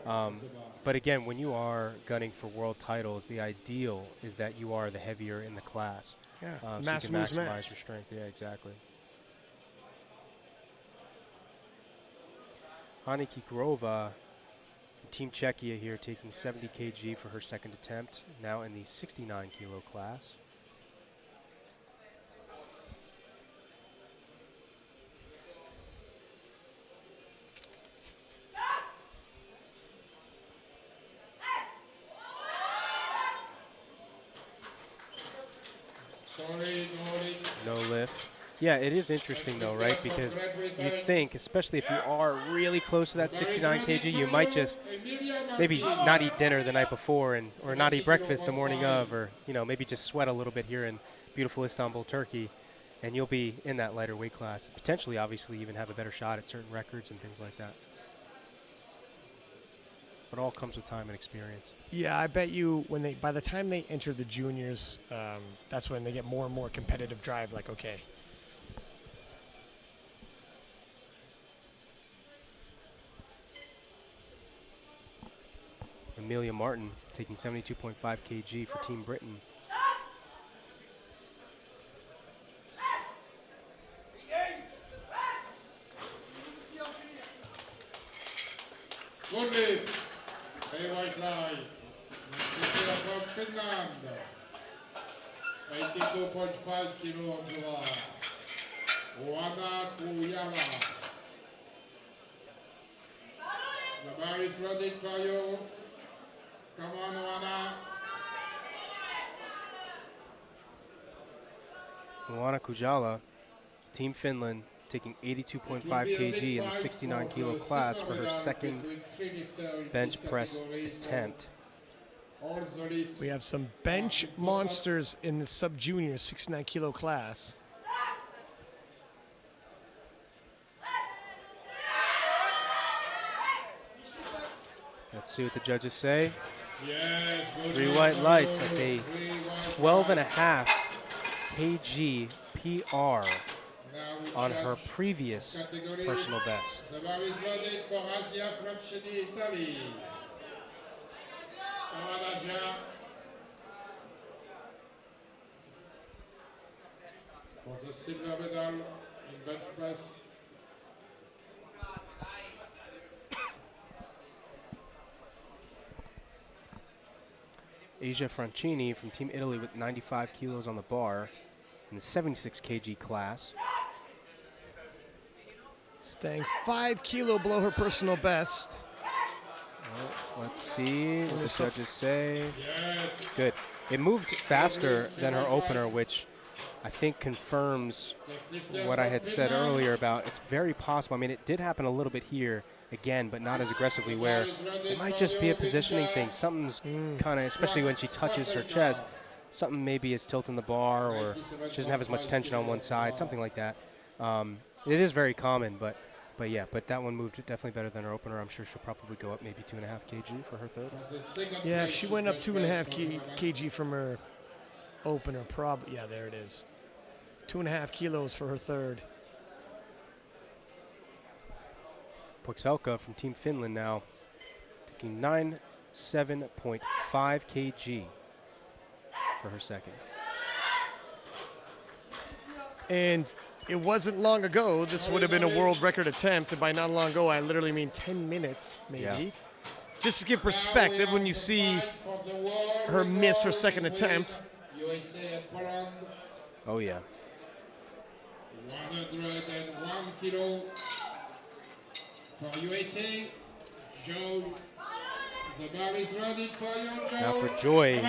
But again, when you are gunning for world titles, the ideal is that you are the heavier in the class. Yeah, so mass you can moves maximize mass. your strength. Yeah, exactly. Haniki Grova, Team Czechia here, taking 70 kg for her second attempt, now in the 69 kilo class. No lift. Yeah, it is interesting though, right? Because you'd think, especially if you are really close to that 69 kg, you might just maybe not eat dinner the night before or not eat breakfast the morning of, or maybe just sweat a little bit here in beautiful Istanbul, Turkey, and you'll be in that lighter weight class. Potentially, obviously, even have a better shot at certain records and things like that. It all comes with time and experience. Yeah, I bet you by the time they enter the juniors, that's when they get more and more competitive drive. Like, okay, Amelia Martin taking 72.5 kg for Team Britain. Good lift. Hey, white line. From Finland. 82.5 kilo on the bar. Wana Kuyala. The bar is ready for you. Come on, Wana. Luana Kujala, Team Finland, taking 82.5 kg in the 69 kilo class for her second bench press attempt. we have some bench monsters in the sub-junior 69 kilo class. Let's see what the judges say. Yes, 3 white lights. That's a 12.5 kg PR on her previous personal best. The bar is ready for Aisha Francini, Italy. Come on, Aisha. For the silver medal in bench press. Aisha Francini from Team Italy with 95 kilos on the bar in the 76 kg class. Staying 5 kilo below her personal best. Let's see what the judges say. Yes. Good. It moved faster than her opener, which I think confirms what I had said earlier about it's very possible. I mean, it did happen a little bit here again, but not as aggressively, where it might just be a positioning thing. Something's kind of, especially when she touches her chest, something maybe is tilting the bar, or she doesn't have as much tension on one side, something like that. It is very common, but that one moved definitely better than her opener. I'm sure she'll probably go up maybe 2.5 kg for her third. Yeah, she went up 2.5 kg from her opener. Probably, yeah, there it is. 2.5 kilos for her third. Puxelka from Team Finland now taking 97.5 kg for her second. And it wasn't long ago, this would have been a world record attempt, and by not long ago, I literally mean 10 minutes, maybe. Yeah. Just to give perspective, when you see her miss her second attempt. Oh, yeah. 101 kilo for USA. Joe, the bar is ready for you, Joe. Now for Joy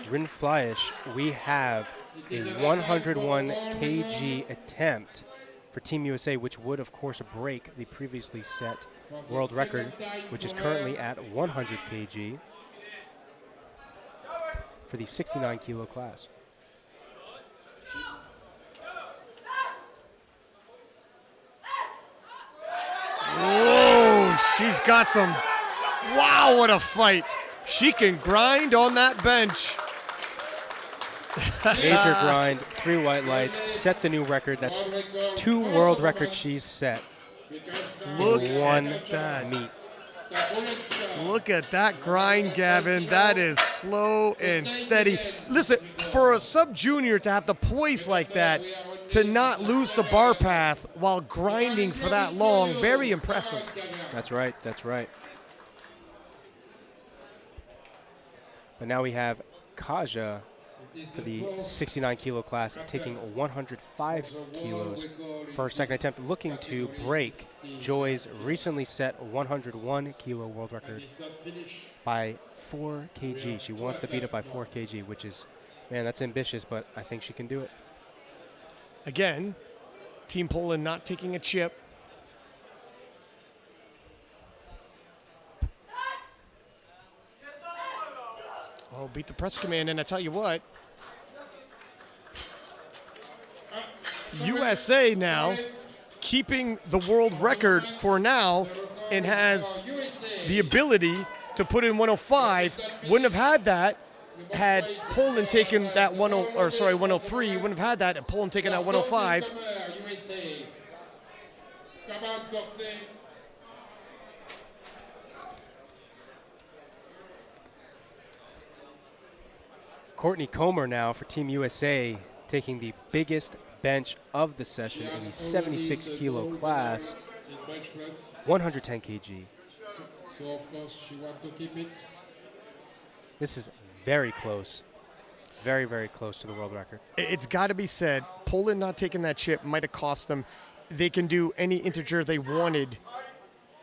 Rinfleisch, we have a 101 kg attempt for Team USA, which would, of course, break the previously set world record, which is currently at 100 kg for the 69 kilo class. Whoa, she's got some, wow, what a fight. She can grind on that bench. Major grind, 3 white lights, set the new record. That's 2 world records she's set Look in one at that. meet. Look at that grind, Gavin. That is slow and steady. Listen, for a sub-junior to have the poise like that, to not lose the bar path while grinding for that long, very impressive. That's right, that's right. But now we have Kaja for the 69 kilo class, taking 105 kilos for her second attempt, looking to break Joy's recently set 101 kilo world record by 4 kg. She wants to beat it by 4 kg, which is, man, that's ambitious, but I think she can do it. Again, Team Poland not taking a chip. Oh, beat the press command, and I tell you what, USA now keeping the world record for now and has the ability to put in 105. Wouldn't have had that had Poland taken that 103. Wouldn't have had that had Poland taken that 105. USA. Come on, Courtney. Courtney Comer now for Team USA, taking the biggest bench of the session in the 76 kilo class, In bench press. 110 kg. So of course she wants to keep it. This is very close. Very, very close to the world record. It's got to be said, Poland not taking that chip might have cost them. They can do any integer they wanted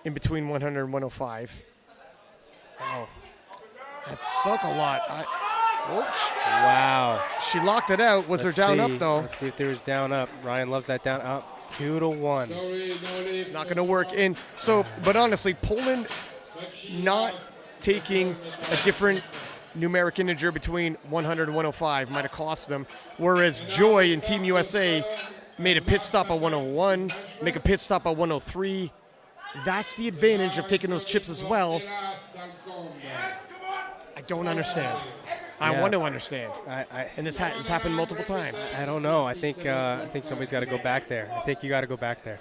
in between 100 and 105. Oh, that sunk a lot. Wow. She locked it out. Was Let's there down see. up, though? Let's see if there's down up. Ryan loves that down up. 2-1. Sorry, no leave. Not going to work. And so, but honestly, Poland But she not has taking a different numeric integer between 100 and 105 might have cost them. Whereas Joy and Team USA made a pit stop at 101, make a pit stop at 103. That's the advantage of taking those chips as well. I don't understand. I Yeah. want to understand. I And this has happened multiple times. don't know. I think somebody's got to go back there. I think you got to go back there.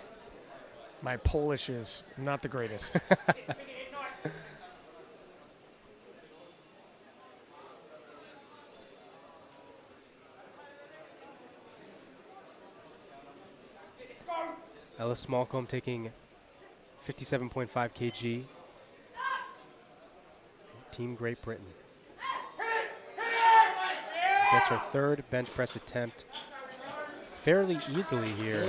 My Polish is not the greatest. Ella Smallcombe taking 57.5 kg. Team Great Britain. Gets her third bench press attempt fairly easily here.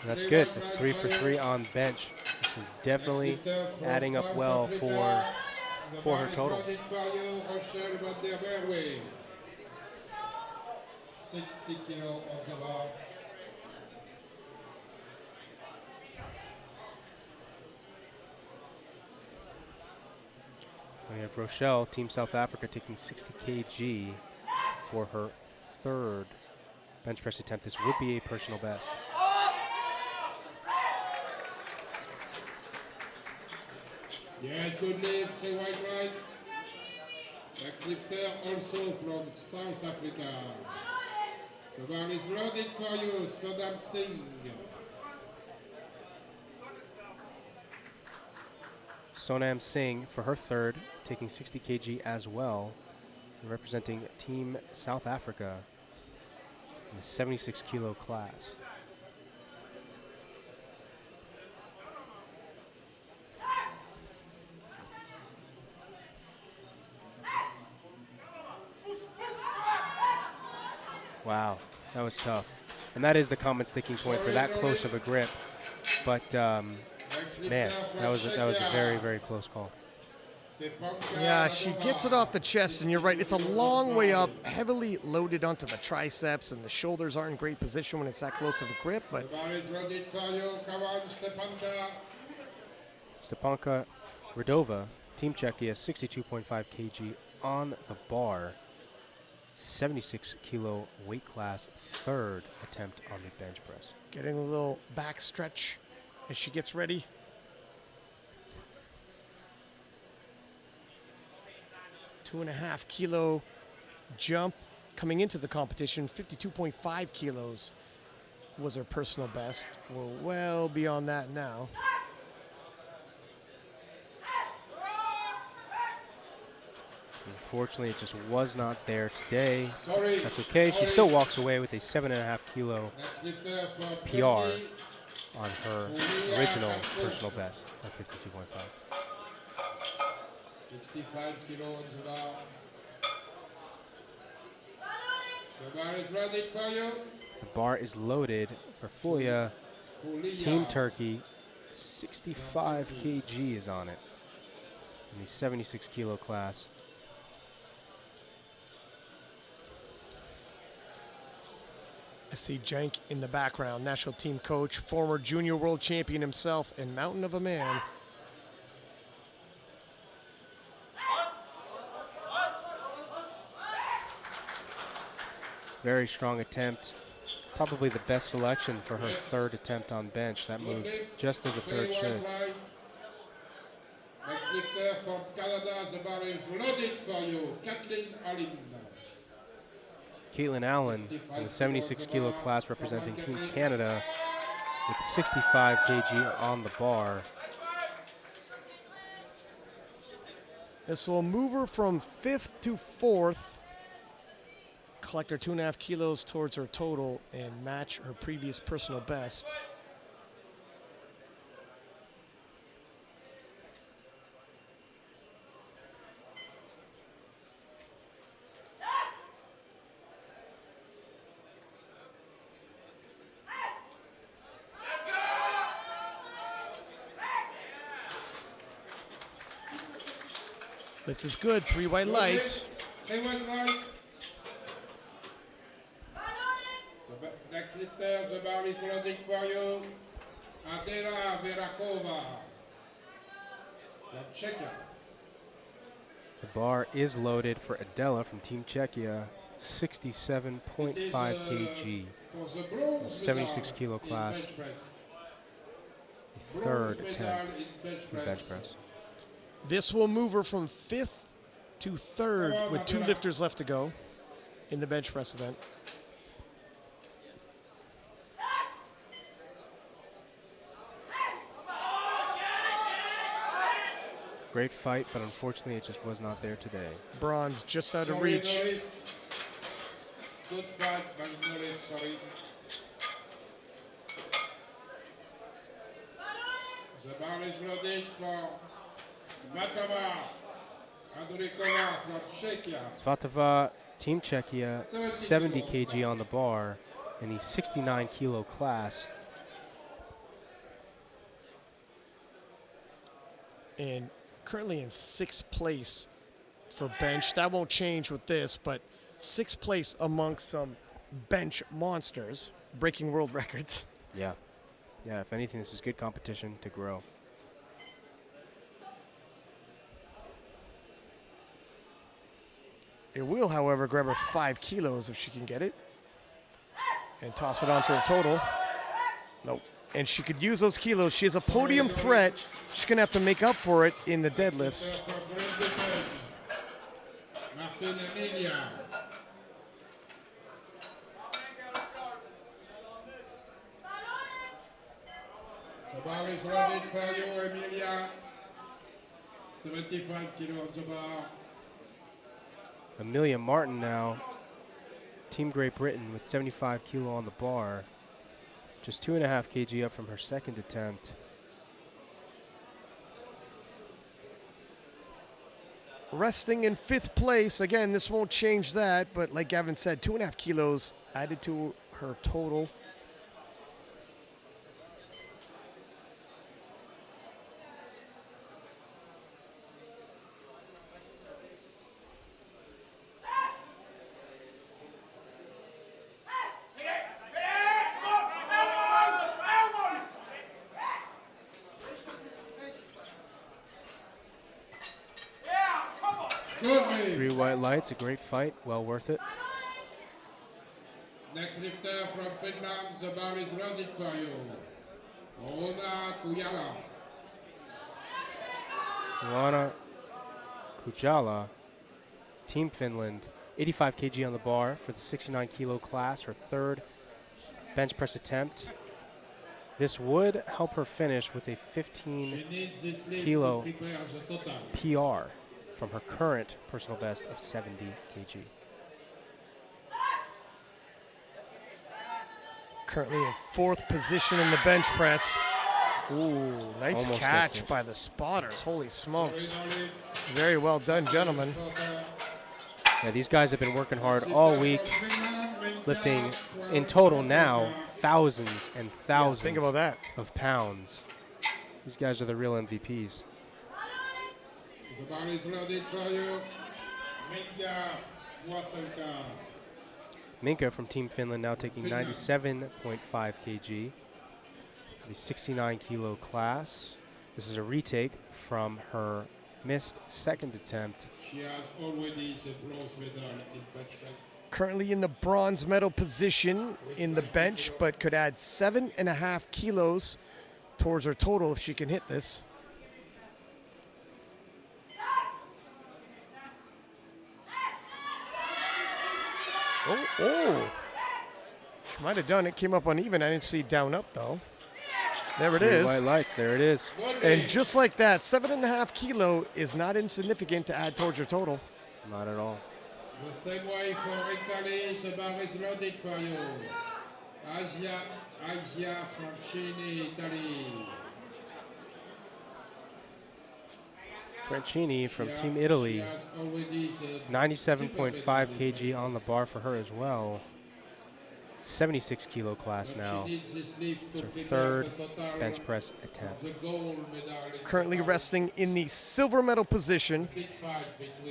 That's good. That's 3 for 3 on bench. This is definitely adding up well for her total. 60 kilo on the bar. We have Rochelle, Team South Africa, taking 60 kg for her third bench press attempt. This would be a personal best. Yes, good lift, the white right. Next lifter also from South Africa. The bar is loaded for you, Sonam Singh. Sonam Singh for her third, taking 60 kg as well, representing Team South Africa in the 76 kilo class. Wow, that was tough. And that is the common sticking point for that close of a grip. But man, that was a very, very close call. Yeah, she gets it off the chest, and you're right. It's a long way up, heavily loaded onto the triceps, and the shoulders aren't in great position when it's that close of a grip. But The bar is ready for you, come on, Stepanka. Stepanka Radova, Team Czechia, 62.5 kg on the bar. 76 kilo weight class, third attempt on the bench press. getting a little back stretch as she gets ready. $2.5 kilo jump coming into the competition. 52.5 kilos was her personal best. We're well beyond that now. Unfortunately, it just was not there today. Sorry. That's okay. She still walks away with a 7.5 kilo Next lifter for PR Courtney. on her original personal best of 52.5. 65 kilo on the bar. The bar is ready for you. The bar is loaded for Fulia. Fulia. Team Turkey, 65 kg is on it in the 76 kilo class. I see Jank in the background, national team coach, former junior world champion himself, and mountain of a man. Very strong attempt. Probably the best selection for her third attempt on bench. That moved just as a third should. Next lifter from Canada, the bar is loaded for you, Kathleen Allen. Caitlin Allen in the 76 kilo class representing Team Canada with 65 kg on the bar. This will move her from 5th to 4th, collect her 2.5 kilos towards her total, and match her previous personal best. Lift is good, 3 white lights. 3 white lights. So next lifter, the bar is loaded for you, Adela Verakova. Czechia. The bar is loaded for Adela from Team Czechia, 67.5 kg, 76 kilo class, the third attempt in bench press. This will move her from 5th to 3rd with 2 lifters left to go in the bench press event. Great fight, but unfortunately it just was not there today. Bronze just out of reach. Good fight, but sorry. The bar is loaded for Svatova Andrikova from Czechia. Svatova, Team Czechia, 70 kg on the bar in the 69 kilo class. And currently in 6th place for bench. That won't change with this, but 6th place amongst some bench monsters, breaking world records. Yeah. Yeah, if anything, this is good competition to grow. It will, however, grab her 5 kilos if she can get it and toss it onto her total. Nope. And she could use those kilos. She has a podium threat. She's going to have to make up for it in the deadlifts. Martin Emilia. The bar is loaded for you, Emilia. 75 kilo on the bar. Amelia Martin now, Team Great Britain with 75 kilo on the bar. Just 2.5 kg up from her second attempt. Resting in 5th place. Again, this won't change that, but like Gavin said, 2.5 kilos added to her total. Three white lights, a great fight, well worth it. Next lifter from Finland, the bar is loaded for you. Oona Kujala. Luana Kujala, Team Finland, 85 kg on the bar for the 69 kilo class, her third bench press attempt. This would help her finish with a 15 kilo PR from her current personal best of 70 kg. Currently in 4th position in the bench press. Ooh, nice Almost catch by the spotters. Holy smokes. Very well done, gentlemen. Yeah, these guys have been working hard all week, lifting in total now thousands and thousands think about that. of pounds. These guys are the real MVPs. The bar is loaded for you. Minka Wasenka. Minka from Team Finland now taking 97.5 kg, the 69 kilo class. This is a retake from her missed second attempt. She has already the bronze medal in bench press. Currently in the bronze medal position in the bench, but could add 7.5 kilos towards her total if she can hit this. Oh. Might have done it. Came up uneven. I didn't see down up, though. There it is. White lights. There it is. And just like that, 7.5 kilo is not insignificant to add towards your total. Not at all. The same way for Italy, the bar is loaded for you. Aisha Francini, Italy. Francini from Team Italy, 97.5 kg on the bar for her as well. 76 kilo class now. It's her third bench press attempt. Currently resting in the silver medal position.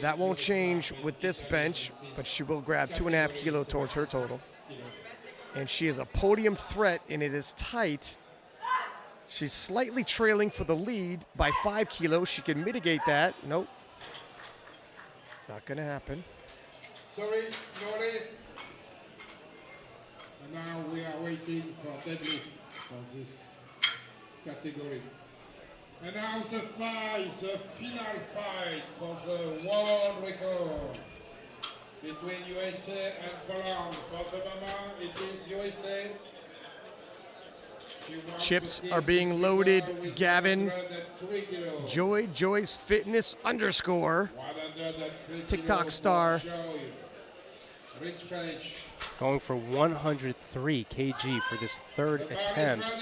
That won't change with this bench, but she will grab 2.5 kilo towards her total. And she is a podium threat, and it is tight. She's slightly trailing for the lead by 5 kilos. She can mitigate that. Nope. Not going to happen. Sorry, no lead. And now we are waiting for deadlift for this category. And now the final fight for the world record between USA and Poland. For the moment, it is USA. Chips are being loaded. Gavin, Joy's Fitness _ TikTok star. Going for 103 kg for this third attempt.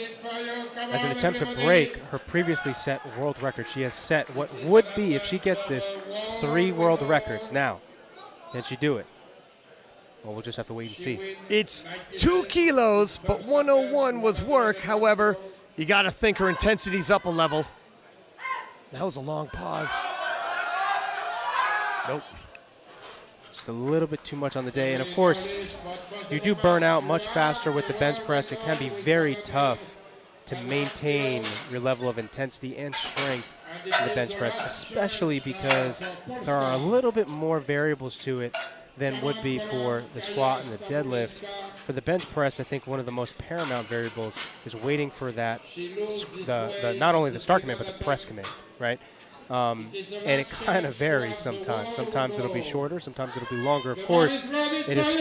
As an attempt to break her previously set world record. She has set what would be, if she gets this, 3 world records. Now, can she do it? Well, we'll just have to wait and see. It's 2 kilos, but 101 was work. However, you got to think her intensity's up a level. That was a long pause. Nope. Just a little bit too much on the day. And of course, you do burn out much faster with the bench press. It can be very tough to maintain your level of intensity and strength in the bench press, especially because there are a little bit more variables to it than would be for the squat and the deadlift. For the bench press, I think one of the most paramount variables is waiting for that, not only the start command, but the press command, right? And it kind of varies sometimes. Sometimes it'll be shorter, sometimes it'll be longer. Of course, it is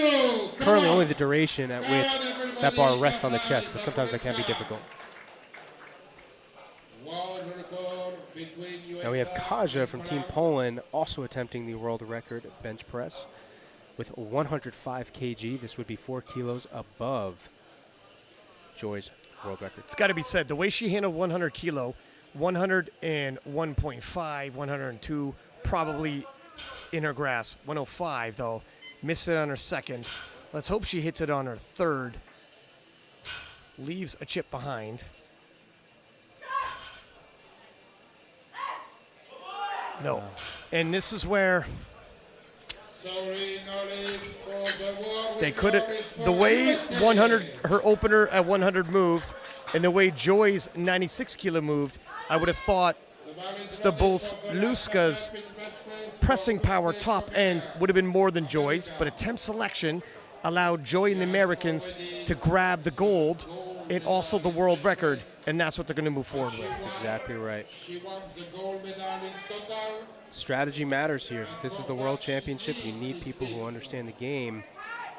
currently only the duration at which that bar rests on the chest, but sometimes that can be difficult. Now we have Kaja from Team Poland also attempting the world record bench press with 105 kg. This would be 4 kilos above Joy's world record. It's got to be said, the way she handled 100 kilo, 101.5, 102, probably in her grasp. 105, though, missed it on her second. Let's hope she hits it on her third. Leaves a chip behind. No. And this is where they could have, the way 100, her opener at 100 moved, and the way Joy's 96 kilo moved, I would have thought Stabulska's pressing power top end would have been more than Joy's, but attempt selection allowed Joy and the Americans to grab the gold and also the world record, and that's what they're going to move forward with. That's exactly right. Strategy matters here. This is the World Championship. You need people who understand the game,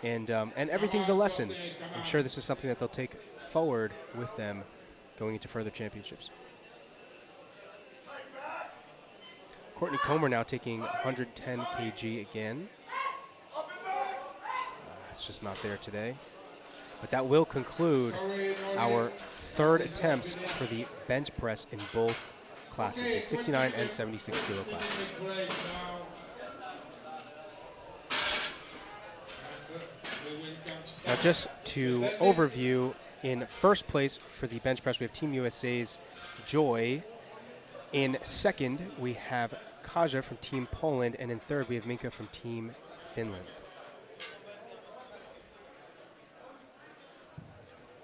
and everything's a lesson. I'm sure this is something that they'll take forward with them going into further championships. Courtney Comer now taking 110 kg again. It's just not there today. But that will conclude our third attempts for the bench press in both classes, the 69 and 76 kilo classes. Now just to overview, in first place for the bench press, we have Team USA's Joy. In second, we have Kaja from Team Poland. And in third, we have Minka from Team Finland.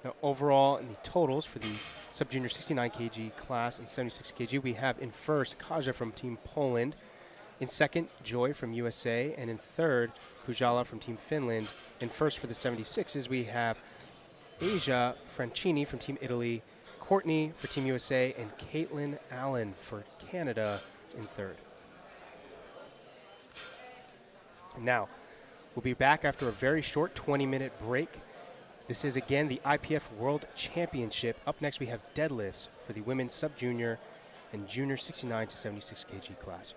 Now, overall, in the totals for the sub-junior 69 kg class and 76 kg, we have in first Kaja from Team Poland, in second Joy from USA, and in third Kujala from Team Finland. In first for the 76s, we have Aisha Francini from Team Italy, Courtney for Team USA, and Caitlin Allen for Canada in third. Now, We'll be back after a very short 20-minute break. This is, again, the IPF World Championship. Up next, we have deadlifts for the women's sub-junior and junior 69 to 76 kg class.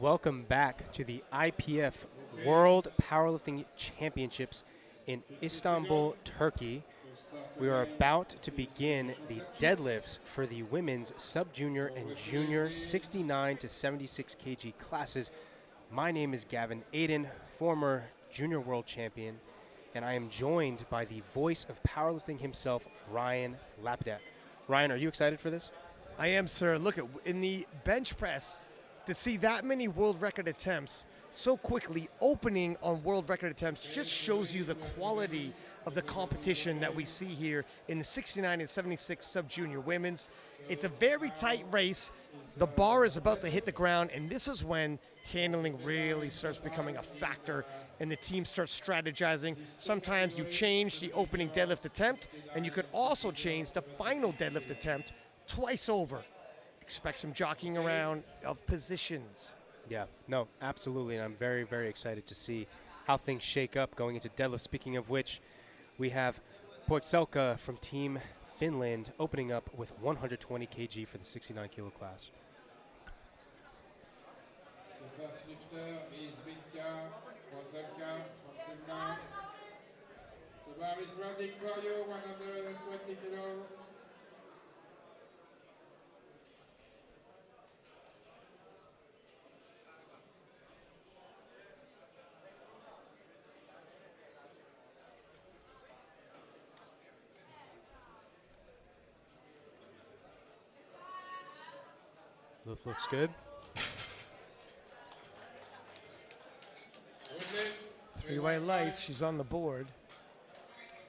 Welcome back to the IPF World Powerlifting Championships in Istanbul, Turkey. We are about to begin the deadlifts for the women's sub-junior and junior 69 to 76 kg classes. My name is Gavin Aiden, former junior world champion, and I am joined by the voice of powerlifting himself, Ryan Lapidat. Ryan, are you excited for this? I am, sir. Look, in the bench press, to see that many world record attempts so quickly opening on world record attempts just shows you the quality of the competition that we see here in the 69 and 76 sub-junior women's. It's a very tight race. The bar is about to hit the ground, and this is when handling really starts becoming a factor and the team starts strategizing. Sometimes you change the opening deadlift attempt, and you could also change the final deadlift attempt twice over. Expect some jockeying around of positions. Yeah, no, absolutely, and I'm very, very excited to see how things shake up going into deadlift. Speaking of which, we have Poikselka from Team Finland opening up with 120 kg for the 69 kilo class. The first lifter is Poikselka from Finland. The bar is ready for you, 120 kilo. Looks good. Three white lights, she's on the board.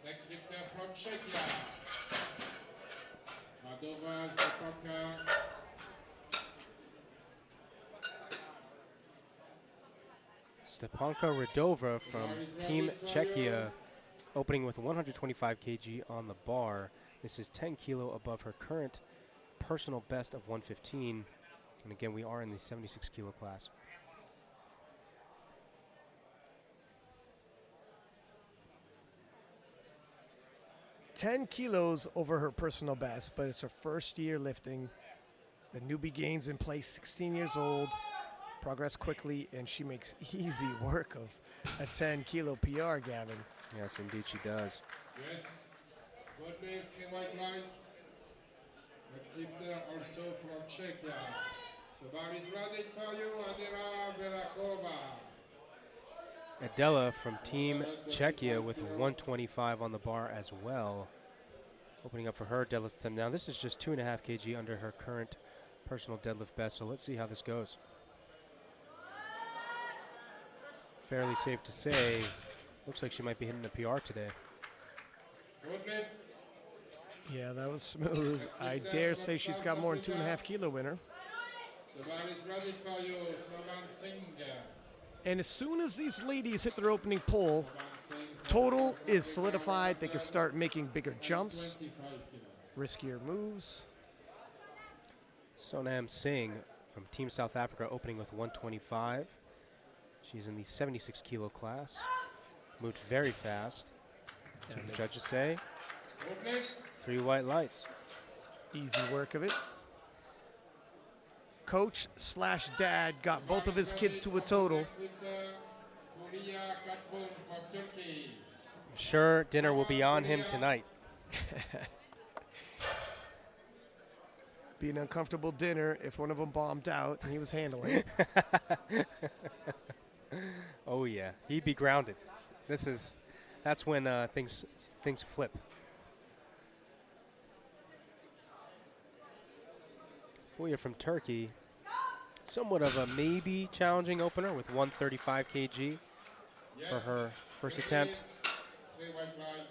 Next lifter from Czechia. Madova Stepanka. Stepanka Radova from Team Czechia opening with 125 kg on the bar. This is 10 kilo above her current personal best of 115. And again, we are in the 76 kilo class. "10 kilos over her personal best, but it's her first year lifting. The newbie gains in place, 16 years old, progress quickly, and she makes easy work of a 10 kilo PR, Gavin. Yes, indeed she does. Yes. Good lift, in white light. Next lifter also from Czechia. The bar is ready for you, Adela Verakova. Adela from Team Czechia with 125 on the bar as well. Opening up for her deadlift attempt. Now this is just 2.5 kg under her current personal deadlift best, so let's see how this goes. Fairly safe to say, looks like she might be hitting the PR today. Good lift. Yeah, that was smooth. I dare say she's got more than 2.5 kilo winner. The bar is ready for you, Sonam Singh. And as soon as these ladies hit their opening pull, total is solidified. They can start making bigger jumps, 25 kilo. riskier moves. Sonam Singh from Team South Africa opening with 125. She's in the 76 kilo class. Moved very fast. That's what the judges say. Good lift. 3 white lights. Easy work of it. Coach/dad got both of his kids to a total. Next lifter, Furia Katbun from Turkey. I'm sure dinner will be on him tonight. Be an uncomfortable dinner if one of them bombed out and he was handling it. Oh yeah, he'd be grounded. That's when things flip. Fuya from Turkey, somewhat of a maybe challenging opener with 135 kg for her first attempt. 3 white light.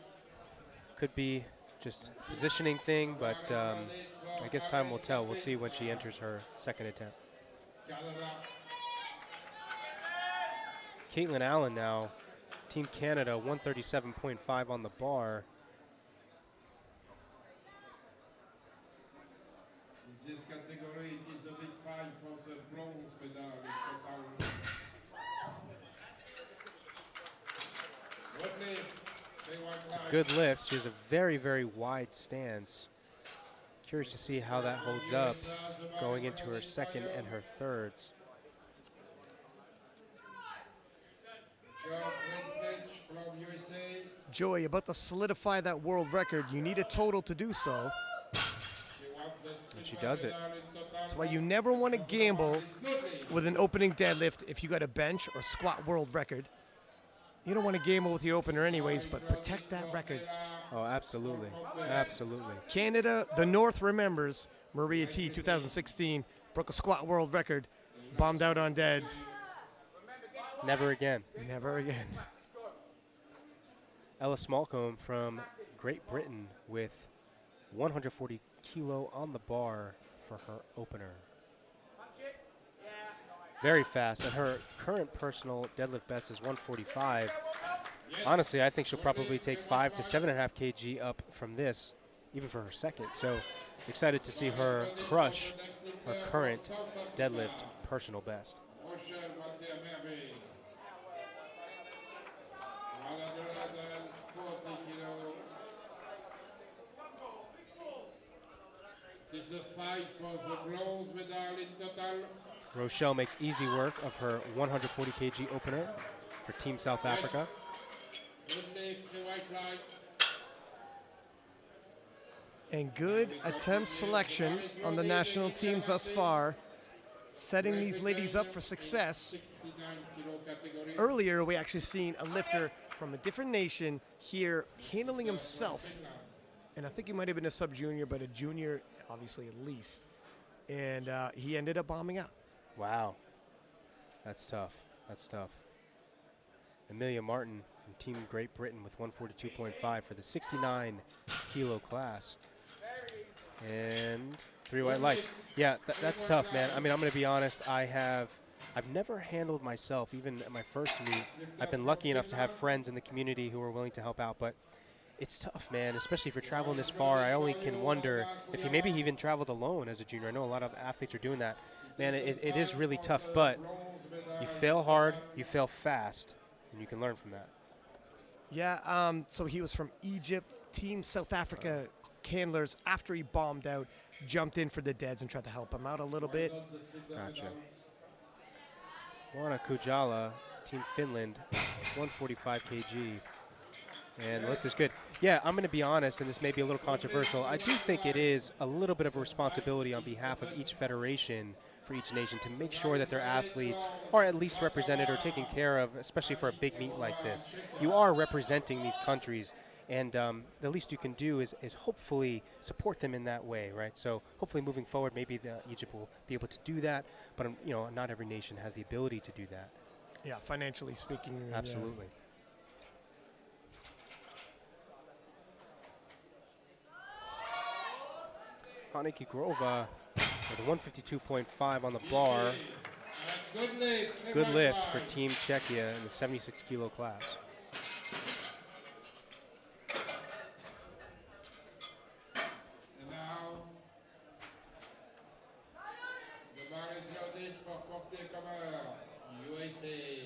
Could be just a positioning thing, but I guess time will tell. We'll see when she enters her second attempt. Canada. Caitlin Allen now, Team Canada, 137.5 on the bar. In this category, it is the big five for the bronze medal in total. Good lift. 3 white It's a light. good lift. She has a very, very wide stance. Curious to see how that holds up going into her second and her thirds. from USA. Joey, about to solidify that world record. You need a total to do so. And she does it. That's why you never want to gamble with an opening deadlift if you got a bench or squat world record. You don't want to gamble with your opener anyways, but protect that record. Oh, absolutely. Absolutely. Canada, the North remembers. Maria T, 2016, broke a squat world record, bombed out on deads. Never again. Never again. Ella Smallcombe from Great Britain with 140 kilo on the bar for her opener. Very fast, and her current personal deadlift best is 145. Honestly, I think she'll probably take 5 to 7.5 kg up from this, even for her second. So excited to see her crush her current deadlift personal best. It's a fight for the bronze medal in total. Rochelle makes easy work of her 140 kg opener for Team South Africa. And good attempt selection on the national teams thus far, setting these ladies up for success. Earlier, we actually seen a lifter from a different nation here handling himself. And I think he might have been a sub-junior, but a junior, obviously, at least. And he ended up bombing out. Wow. That's tough. That's tough. Emilia Martin from Team Great Britain with 142.5 for the 69 kilo class. And 3 white lights. Yeah, that's tough, man. I mean, I'm going to be honest. I've never handled myself, even at my first meet. I've been lucky enough to have friends in the community who are willing to help out, but it's tough, man, especially if you're traveling this far. I only can wonder if you maybe even traveled alone as a junior. I know a lot of athletes are doing that. Man, it is really tough, but you fail hard, you fail fast, and you can learn from that. Yeah, so he was from Egypt. Team South Africa handlers, after he bombed out, jumped in for the deads and tried to help him out a little bit. Gotcha. Juana Kujala, Team Finland, 145 kg. And looked as good. Yeah, I'm going to be honest, and this may be a little controversial. I do think it is a little bit of a responsibility on behalf of each federation for each nation to make sure that their athletes are at least represented or taken care of, especially for a big meet like this. You are representing these countries, and the least you can do is hopefully support them in that way, right? So hopefully moving forward, maybe Egypt will be able to do that, but not every nation has the ability to do that. Yeah, financially speaking. Absolutely. Yeah. Haniki Grova with 152.5 on the bar. Good lift for Team Czechia in the 76 kilo class. And now, the bar is loaded for Courtney Comer, USA.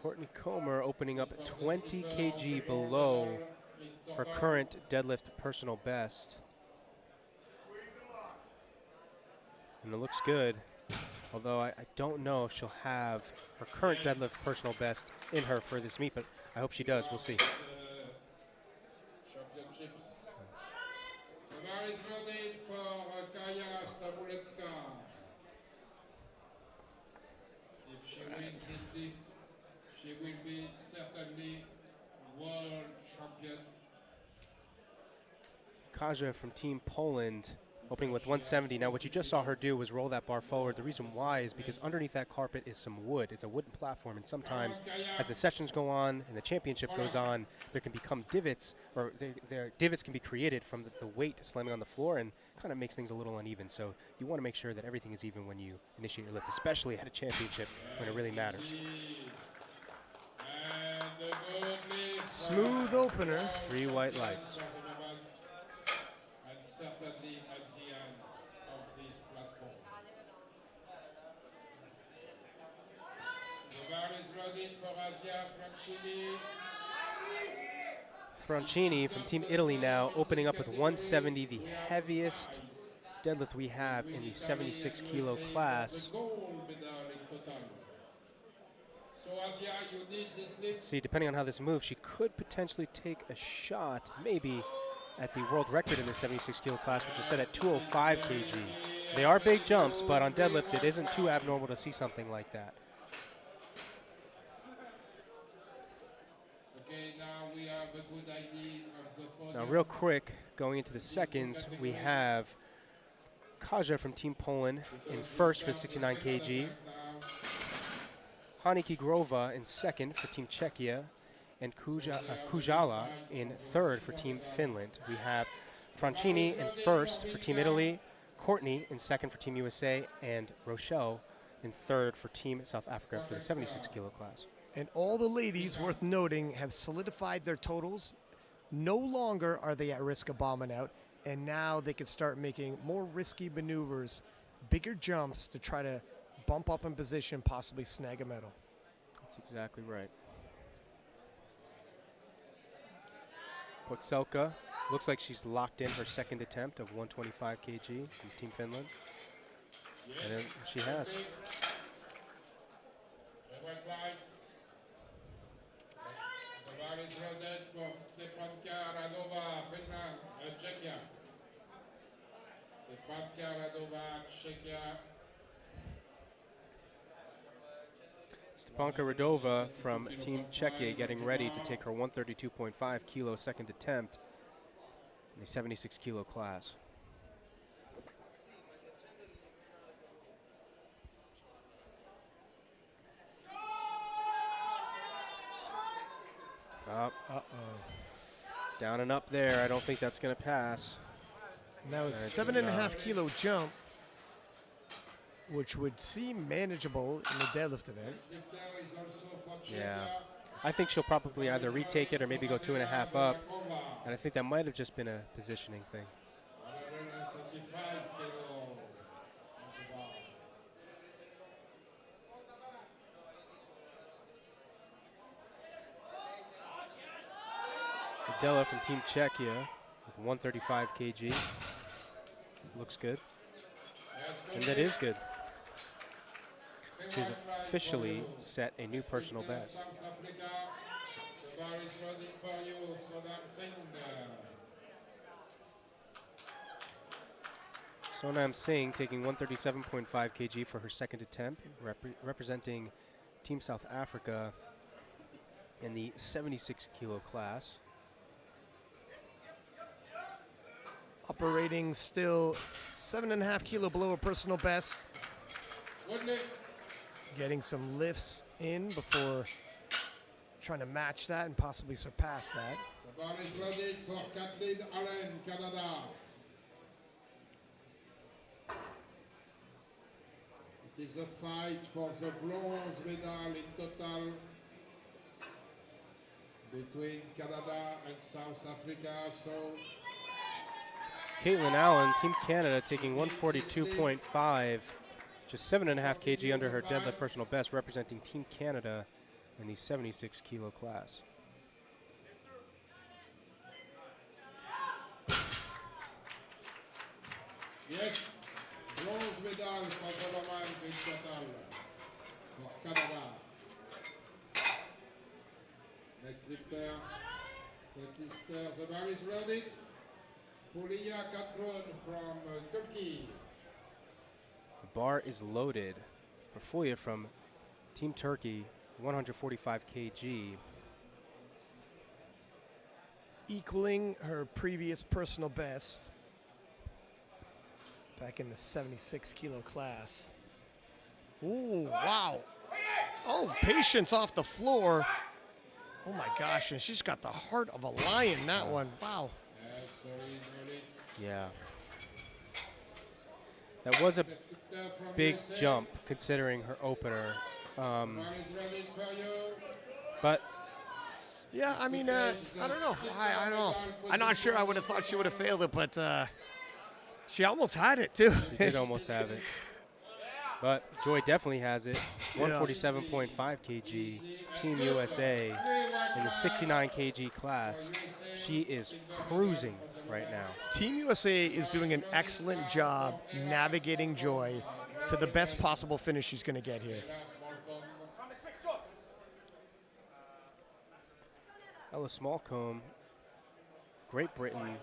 Courtney Comer opening up 20 kg below her current deadlift personal best. And it looks good, although I don't know if she'll have her current deadlift personal best in her for this meet, but I hope she does. We'll see. Championships. The bar is loaded for Kaya Stabulecka. If she wins this lift, she will be certainly world champion. Kaja from Team Poland opening with 170. Now, what you just saw her do was roll that bar forward. The reason why is because underneath that carpet is some wood. It's a wooden platform, and sometimes as the sessions go on and the championship goes on, there can become divots, or divots can be created from the weight slamming on the floor, and kind of makes things a little uneven. So you want to make sure that everything is even when you initiate your lift, especially at a championship when it really matters. Smooth opener. 3 white lights. And certainly at the end of this platform. The bar is loaded for Aisha Francini. Francini from Team Italy now opening up with 170, the heaviest deadlift we have in the 76 kilo class. See, depending on how this moves, she could potentially take a shot, maybe, at the world record in the 76 kilo class, which is set at 205 kg. They are big jumps, but on deadlift, it isn't too abnormal to see something like that. Now, real quick, going into the seconds, we have Kaja from Team Poland in first for 69 kg. Haniki Grova in second for Team Czechia, and Kujala in third for Team Finland. We have Francini in first for Team Italy, Courtney in second for Team USA, and Rochelle in third for Team South Africa for the 76 kilo class. And all the ladies, worth noting, have solidified their totals. No longer are they at risk of bombing out, and now they can start making more risky maneuvers, bigger jumps to try to bump up in position, possibly snag a medal. That's exactly right. Pokselka looks like she's locked in her second attempt of 125 kg from Team Finland. And then she has. Stepanka Radova from Team Czechia getting ready to take her 132.5 kilo second attempt in the 76 kilo class. Down and up there. I don't think that's going to pass. Now it's 7.5 kilo jump, which would seem manageable in the deadlift event. Yeah. I think she'll probably either retake it or maybe go 2.5 up. And I think that might have just been a positioning thing. Adela from Team Czechia with 135 kg. Looks good. And that is good. She's officially set a new personal best. Sonam Singh taking 137.5 kg for her second attempt, representing Team South Africa in the 76 kilo class. Operating still 7.5 kilo below a personal best. Getting some lifts in before trying to match that and possibly surpass that. It is a fight for the bronze medal in total between Canada and South Africa. So Caitlin Allen, Team Canada, taking 142.5, just 7.5 kg under her deadlift personal best, representing Team Canada in the 76 kilo class. yes, bronze medal for the women in total for Canada. Next lifter, the bar is loaded. Fulia Katron from Turkey. The bar is loaded for Fulia from Team Turkey, 145 kg. Equaling her previous personal best back in the 76 kilo class. Ooh, wow. Oh, Patience off the floor. Oh my gosh, and she's got the heart of a lion, that one. Wow. Yeah. That was a big jump considering her opener. But yeah, I mean, I don't know. I don't know. I'm not sure I would have thought she would have failed it, but she almost had it too. She did almost have it. But Joy definitely has it. 147.5 kg, Team USA in the 69 kg class. She is cruising right now. Team USA is doing an excellent job navigating Joy to the best possible finish she's going to get here. Ella Smallcombe, Great Britain,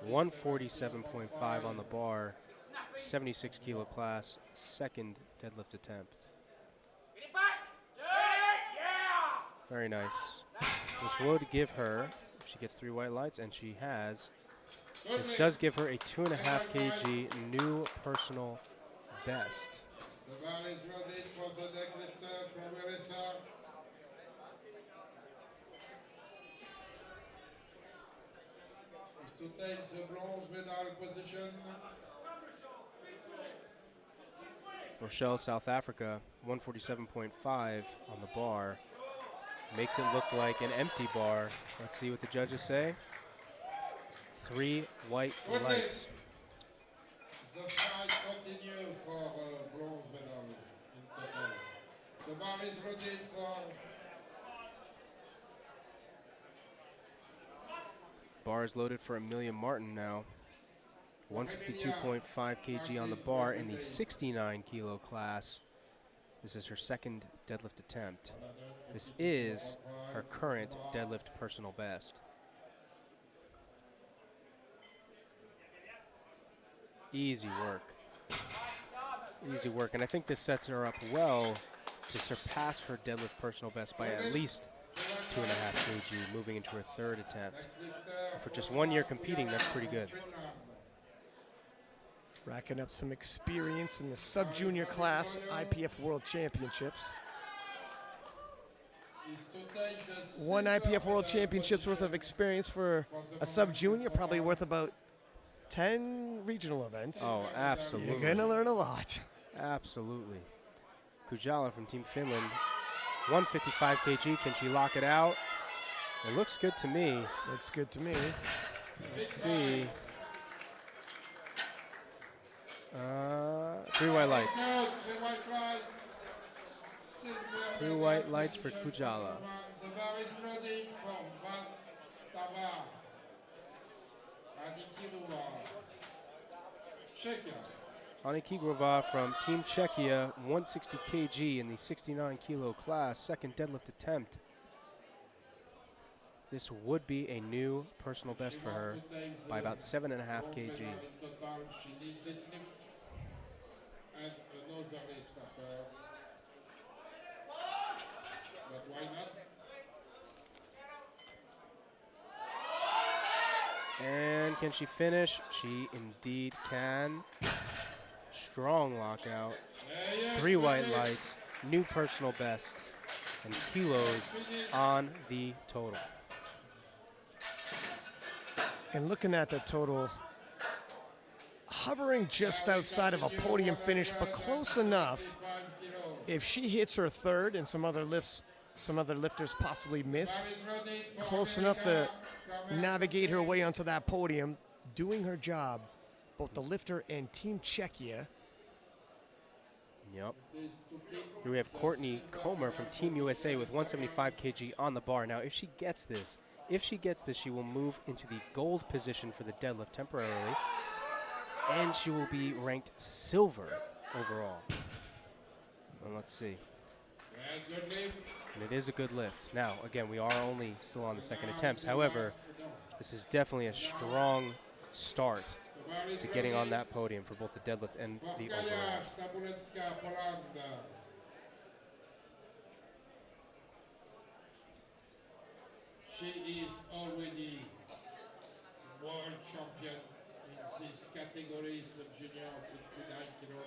147.5 on the bar, 76 kilo class, second deadlift attempt. Very nice. This would give her, if she gets 3 white lights, and she has, this does give her a 2.5 kg new personal best. The bar is loaded for the deadlifter from Marissa. Is to take the bronze medal position. Rochelle, South Africa, 147.5 on the bar. Makes it look like an empty bar. Let's see what the judges say. 3 white lights. The fight continues for bronze medal in total. The bar is loaded for Bar is loaded for Amelia Martin now. 152.5 kg on the bar in the 69 kilo class. This is her second deadlift attempt. This is her current deadlift personal best. Easy work. Easy work, and I think this sets her up well to surpass her deadlift personal best by at least 2.5 kg, moving into her third attempt. And for just 1 year competing, that's pretty good. Racking up some experience in the sub-junior class IPF World Championships. One IPF World Championships worth of experience for a sub-junior, probably worth about 10 regional events. Oh, absolutely. You're gonna learn a lot. Absolutely. Kujala from Team Finland, 155 kg. Can she lock it out? It looks good to me. Looks good to me. Let's see. 3 white lights. 3 white lights for Kujala. the bar is loaded from Vatava. Czechia. Ani Kigrova from Team Czechia, 160 kg in the 69 kilo class, second deadlift attempt. This would be a new personal best for her by about 7.5 kg. She needs this lift and another lift after. But why not? And can she finish? She indeed can. Strong lockout. 3 white lights, new personal best, and kilos on the total. And looking at the total, hovering just outside of a podium finish, but close enough. If she hits her third and some other lifters possibly miss, close enough to navigate her way onto that podium, doing her job, both the lifter and Team Czechia. Yep. Here we have Courtney Comer from Team USA with 175 kg on the bar. Now, if she gets this, she will move into the gold position for the deadlift temporarily, and she will be ranked silver overall. And let's see. And it is a good lift. Now, again, we are only still on the second attempts. However, this is definitely a strong start to getting on that podium for both the deadlift and the overall. She is already world champion in this category, sub-junior 69 kilo.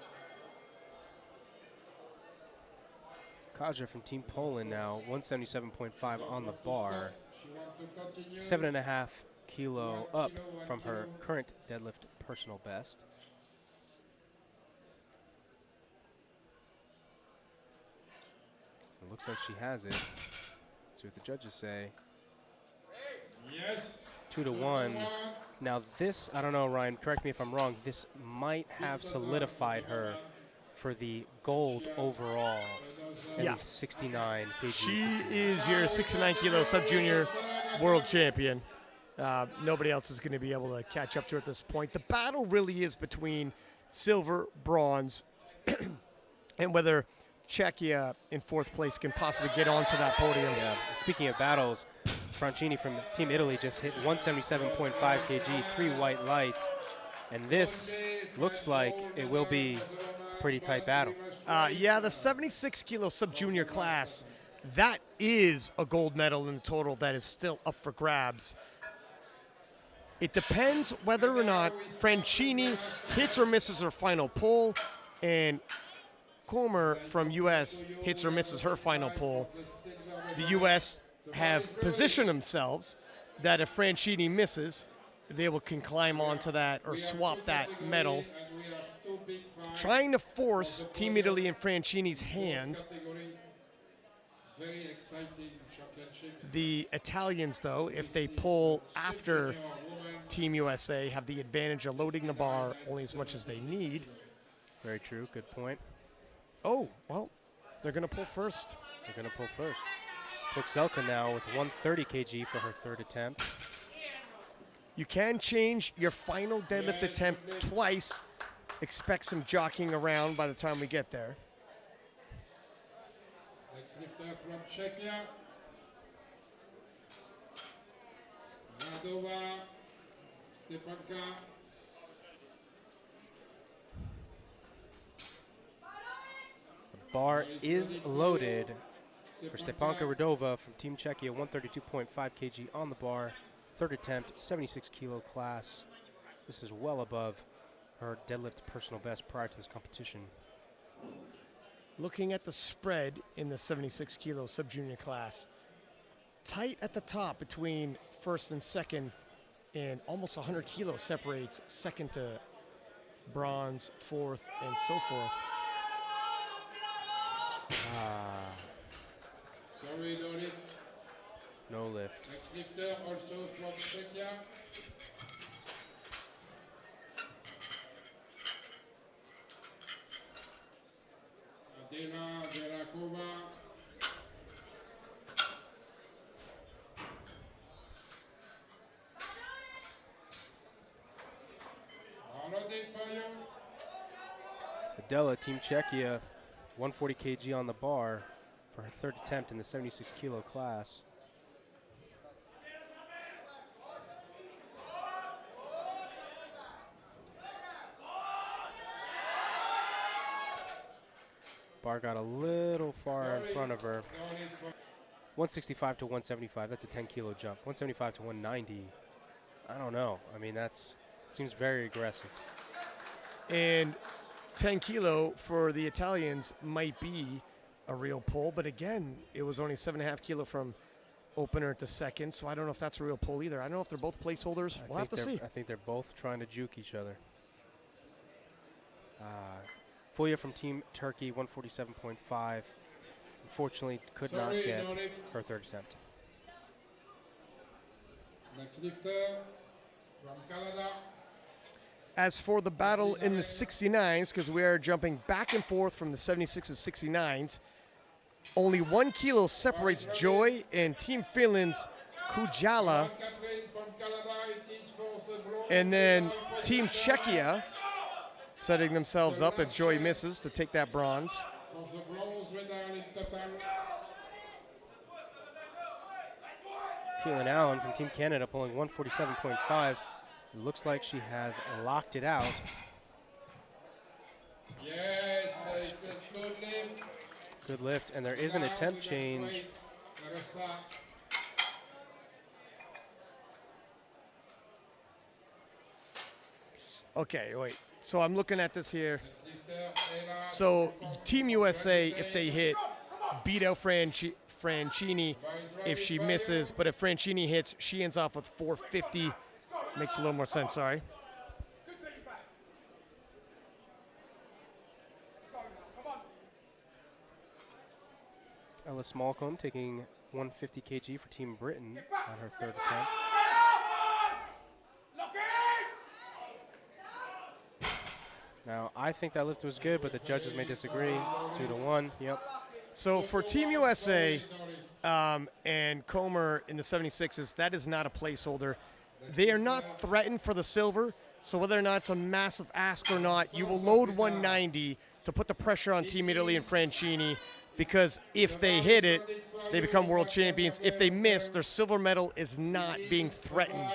Kaja from Team Poland now, 177.5 on the bar, 7.5 kilo up from her current deadlift personal best. It looks like she has it. Let's see what the judges say. Yes. 2-1. Now this, I don't know, Ryan, correct me if I'm wrong, this might have solidified her for the gold overall in the 69 kg. She is your 69 kilo sub-junior world champion. Nobody else is going to be able to catch up to her at this point. The battle really is between silver, bronze, and whether Czechia in fourth place can possibly get onto that podium. Yeah. And speaking of battles, Francini from Team Italy just hit 177.5 kg, 3 white lights, and this looks like it will be a pretty tight battle. Yeah, the 76 kilo sub-junior class, that is a gold medal in the total that is still up for grabs. It depends whether or not Francini hits or misses her final pull, and Comer from U.S. hits or misses her final pull. The U.S. have positioned themselves that if Francini misses, they can climb onto that or swap that medal, trying to force Team Italy and Francini's hand. Very exciting championship. The Italians, though, if they pull after Team USA, have the advantage of loading the bar only as much as they need. Very true. Good point. Oh, well, they're going to pull first. They're going to pull first. Puxelka now with 130 kg for her third attempt. You can change your final deadlift attempt twice. Expect some jockeying around by the time we get there. Next lifter from Czechia. Radova, Stepanka. The bar is loaded for Stepanka Radova from Team Czechia, 132.5 kg on the bar. Third attempt, 76 kilo class. This is well above her deadlift personal best prior to this competition. Looking at the spread in the 76 kilo sub-junior class, tight at the top between first and second, and almost 100 kilos separates second to bronze, fourth, and so forth. Sorry, no lift. No lift. Next lifter also from Czechia. Adela Verakova. Ready for you. Adela, Team Czechia, 140 kg on the bar for her third attempt in the 76 kilo class. Bar got a little far in front of her. 165 to 175, that's a 10 kilo jump. 175 to 190, I don't know. I mean, that's seems very aggressive. And 10 kilo for the Italians might be a real pull, but again, it was only 7.5 kilo from opener to second, so I don't know if that's a real pull either. I don't know if they're both placeholders. We'll have to see. I think they're both trying to juke each other. Fulya from Team Turkey, 147.5. Unfortunately, could not get her third attempt. Next lifter from Canada. As for the battle in the 69s, because we are jumping back and forth from the 76s to 69s, only 1 kilo separates Joy and Team Finland's Kujala. And then Team Czechia setting themselves up if Joy misses to take that bronze. Keelan Allen from Team Canada pulling 147.5. It looks like she has locked it out. Yes, good lift. Good lift, and there is an attempt change. Okay, wait. So I'm looking at this here. So Team USA, if they hit, beat out Francini if she misses, but if Francini hits, she ends off with 450. Makes a little more sense, sorry. Ella Smallcombe taking 150 kg for Team Britain on her third attempt. Now, I think that lift was good, but the judges may disagree. 2-1, yep. So for Team USA and Comer in the 76s, that is not a placeholder. they are not threatened for the silver. So whether or not it's a massive ask or not, you will load 190 to put the pressure on Team Italy and Francini, because if they hit it, they become world champions. If they miss, their silver medal is not being threatened.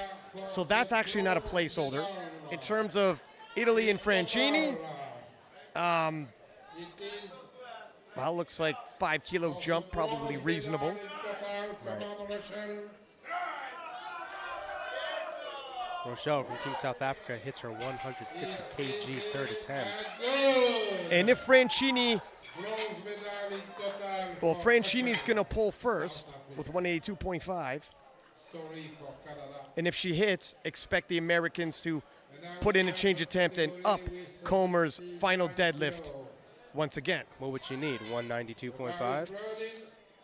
So that's actually not a placeholder. In terms of Italy and Francini, well, looks like 5 kilo jump, probably reasonable. Rochelle from Team South Africa hits her 150 kg third attempt. And if Francini, well, Francini's going to pull first with 182.5. And if she hits, expect the Americans to put in a change attempt and up Comer's final deadlift once again. What would she need? 192.5?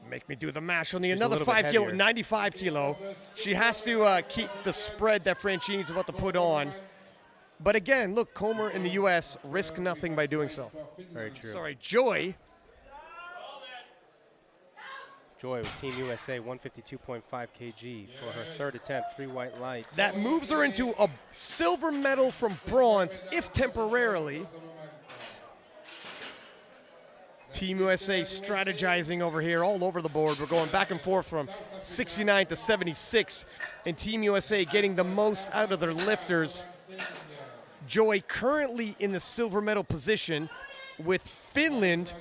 Make me do the mash on the She's a another little bit 5 kilo, heavier. 95 kilo. She has to keep the spread that Francini's about to put on. But again, look, Comer in the U.S. risk nothing by doing so. Very true. Sorry, Joy. Joy with Team USA, 152.5 kg for her third attempt, 3 white lights. That moves her into a silver medal from bronze, if temporarily. Team USA strategizing over here all over the board. We're going back and forth from 69 to 76. And Team USA getting the most out of their lifters. Joy currently in the silver medal position, with Finland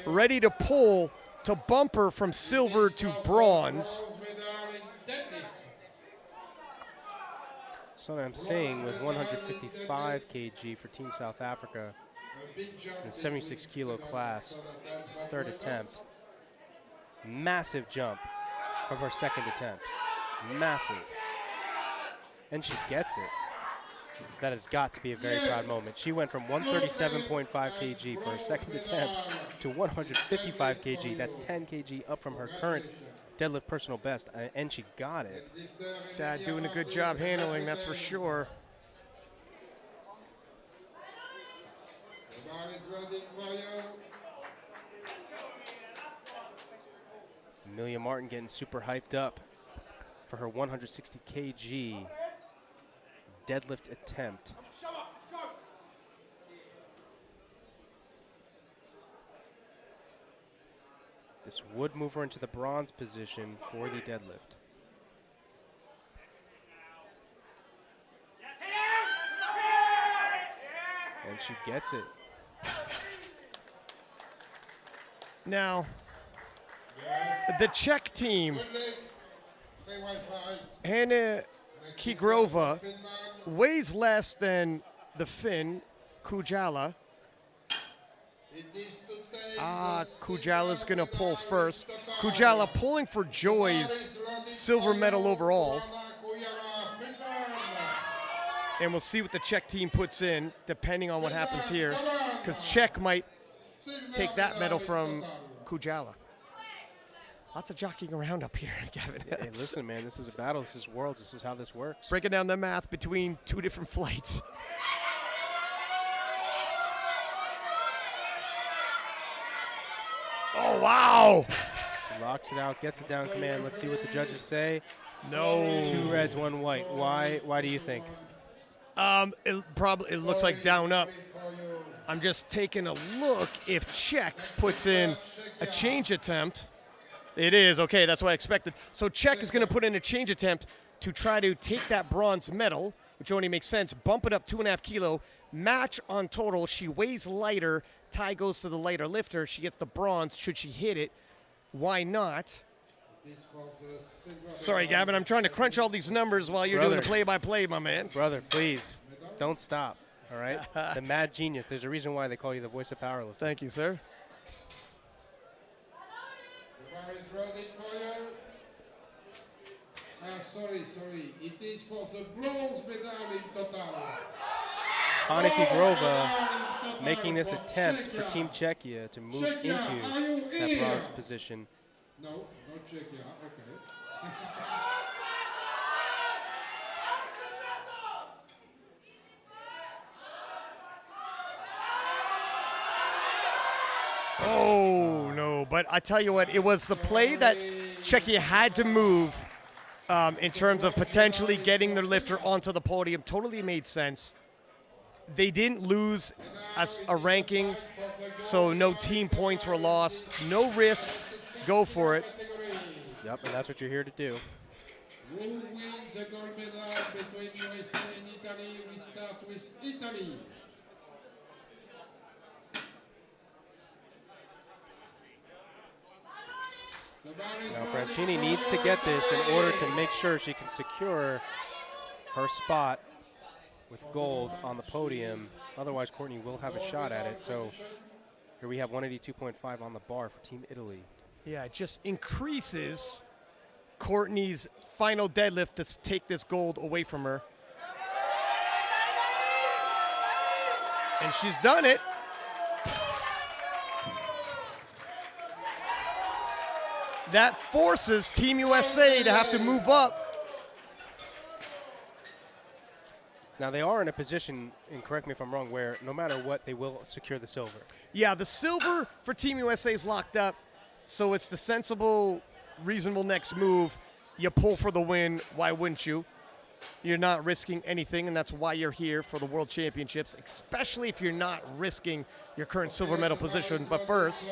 ready to pull to bump her from silver to bronze. Sonam Singh with 155 kg for Team South Africa in the 76 kilo class, third attempt. Massive jump from her second attempt. Massive. And she gets it. That has got to be a very proud moment. She went from 137.5 kg for her second attempt to 155 kg. That's 10 kg up from her current deadlift personal best, and she got it. Dad doing a good job handling, that's for sure. Emilia Martin getting super hyped up for her 160 kg deadlift attempt. This would move her into the bronze position for the deadlift. And she gets it. Now, the Czech team, Hanna Kigrova, weighs less than the Finn, Kujala. Kujala's going to pull first. Kujala pulling for Joy's silver medal overall. And we'll see what the Czech team puts in, depending on what happens here, because Czech might take that medal from Kujala. Lots of jockeying around up here, Gavin. Hey, listen, man, this is a battle. This is worlds. This is how this works. Breaking down the math between two different flights. Oh, wow. Locks it out, gets it down command. Let's see what the judges say. No. 2 reds, 1 white. Why do you think? It looks like down up. I'm just taking a look if Czech puts in a change attempt. It is, okay, that's what I expected. So Czech is going to put in a change attempt to try to take that bronze medal, which only makes sense, bump it up 2.5 kilo, match on total. She weighs lighter, tie goes to the lighter lifter. She gets the bronze should she hit it. Why not? Sorry, Gavin, I'm trying to crunch all these numbers while you're doing the play-by-play, my man. Brother, please, don't stop, all right? The mad genius. There's a reason why they call you the voice of powerlifting. Thank you, sir. Is ready for you. Sorry. It is for the bronze medal in total. Hanna Kigrova making this attempt for Team Czechia to move into that bronze position. No, not Czechia. Okay. Oh, no, but I tell you what, it was the play that Czechia had to move in terms of potentially getting their lifter onto the podium. Totally made sense. They didn't lose a ranking, so no team points were lost. No risk. Go for it. Yep, and that's what you're here to do. Who wins the gold medal between USA and Italy? We start with Italy. Now Francini needs to get this in order to make sure she can secure her spot with gold on the podium. Otherwise, Courtney will have a shot at it. So here we have 182.5 on the bar for Team Italy. Yeah, it just increases Courtney's final deadlift to take this gold away from her. And she's done it. That forces Team USA to have to move up. Now they are in a position, and correct me if I'm wrong, where no matter what, they will secure the silver. Yeah, the silver for Team USA is locked up, so it's the sensible, reasonable next move. You pull for the win. Why wouldn't you? You're not risking anything, and that's why you're here for the World Championships, especially if you're not risking your current silver medal position. But first,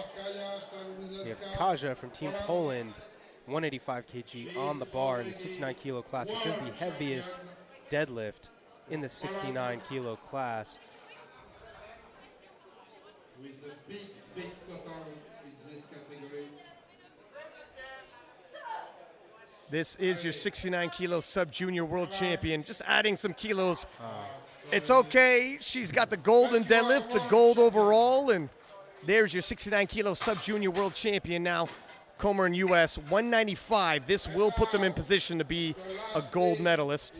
we have Kaja from Team Poland, 185 kg on the bar in the 69 kilo class. This is the heaviest deadlift in the 69 kilo class. With a big total in this category. this is your 69 kilo sub-junior world champion. Just adding some kilos. It's okay. She's got the gold in deadlift, the gold overall, and there's your 69 kilo sub-junior world champion now. Comer in U.S. 195. This will put them in position to be a gold medalist,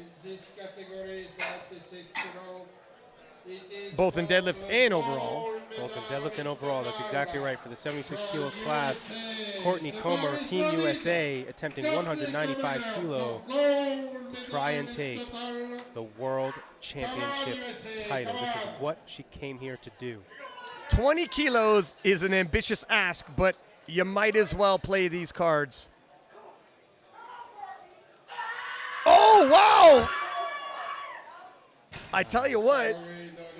both in deadlift and overall. Both in deadlift and overall, that's exactly right. For the 76 kilo class, Courtney Comer, Team USA, attempting 195 kilo to try and take the world championship title. This is what she came here to do. 20 kilos is an ambitious ask, but you might as well play these cards. Oh, wow! I tell you what,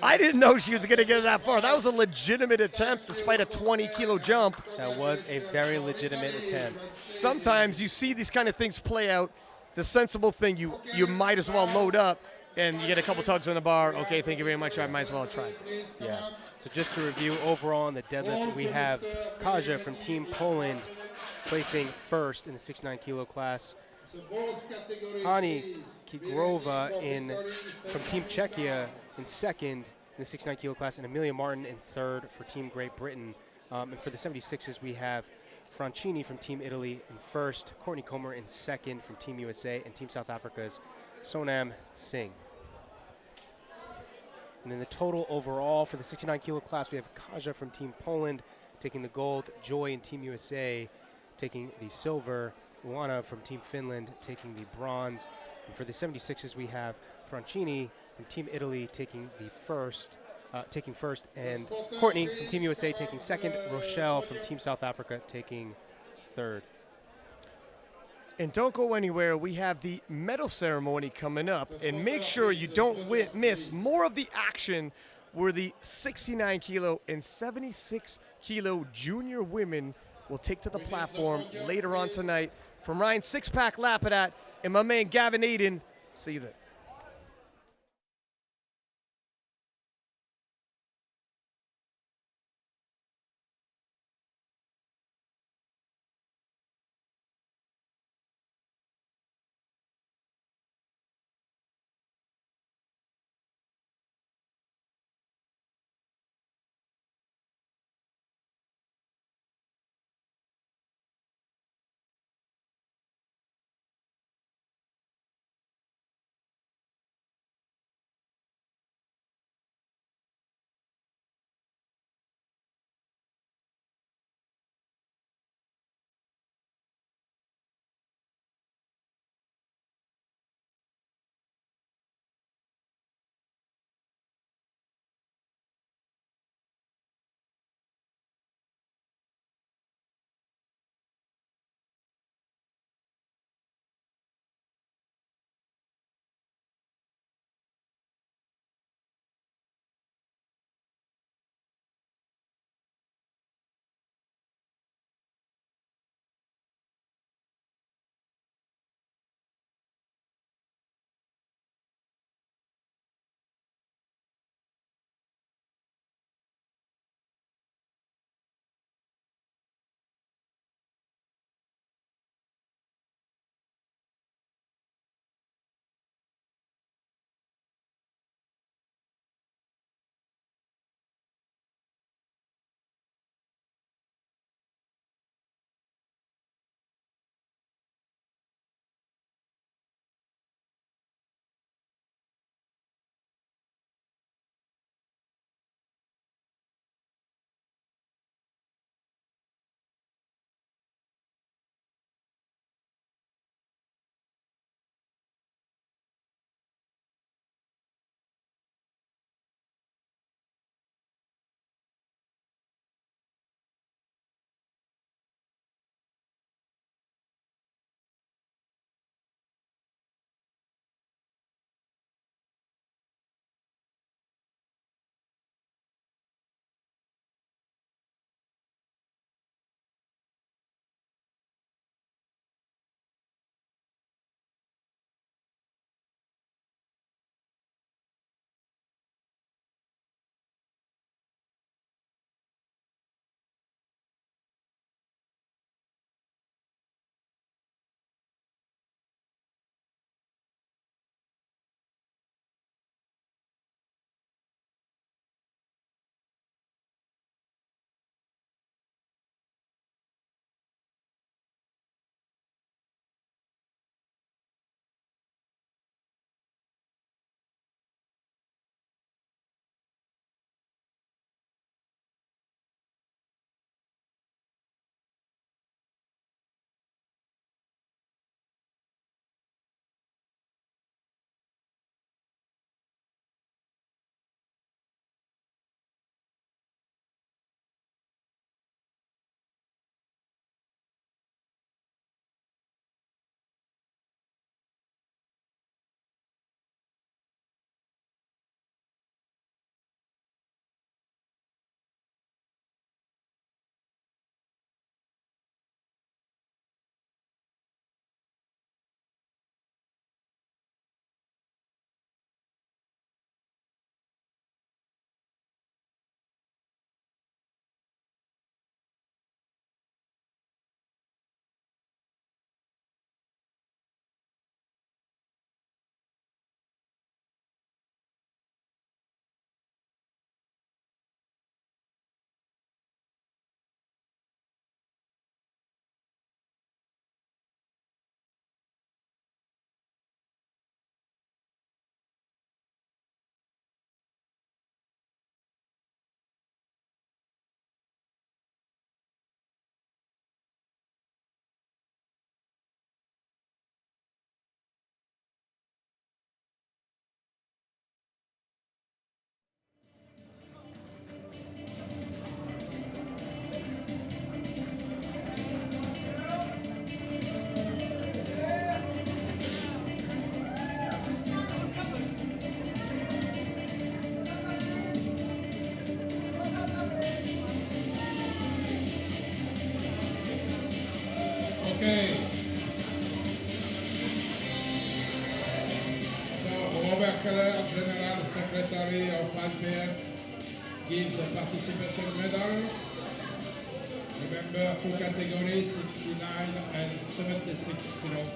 I didn't know she was going to get that far. That was a legitimate attempt despite a 20 kilo jump. That was a very legitimate attempt. Sometimes you see these kind of things play out. The sensible thing, you might as well load up and you get a couple tugs on the bar. Okay, thank you very much. I might as well try. Yeah. So just to review, overall in the deadlift, we have Kaja from Team Poland placing first in the 69 kilo class. Hani Kigrova from Team Czechia in second in the 69 kilo class, and Emilia Martin in third for Team Great Britain. And for the 76s, we have Francini from Team Italy in first, Courtney Comer in second from Team USA, and Team South Africa's Sonam Singh. And in the total overall for the 69 kilo class, we have Kaja from Team Poland taking the gold, Joy in Team USA taking the silver, Luana from Team Finland taking the bronze. And for the 76s, we have Francini from Team Italy taking first, and Courtney from Team USA taking second, Rochelle from Team South Africa taking third. And don't go anywhere. We have the medal ceremony coming up. And make sure you don't miss more of the action where the 69 kilo and 76 kilo junior women will take to the platform later on tonight. From Ryan Six-Pack Lapidat and my man Gavin Aiden, see you then. category of IPF gives a participation medal. Remember, 2 categories, 69 and 76 kilos.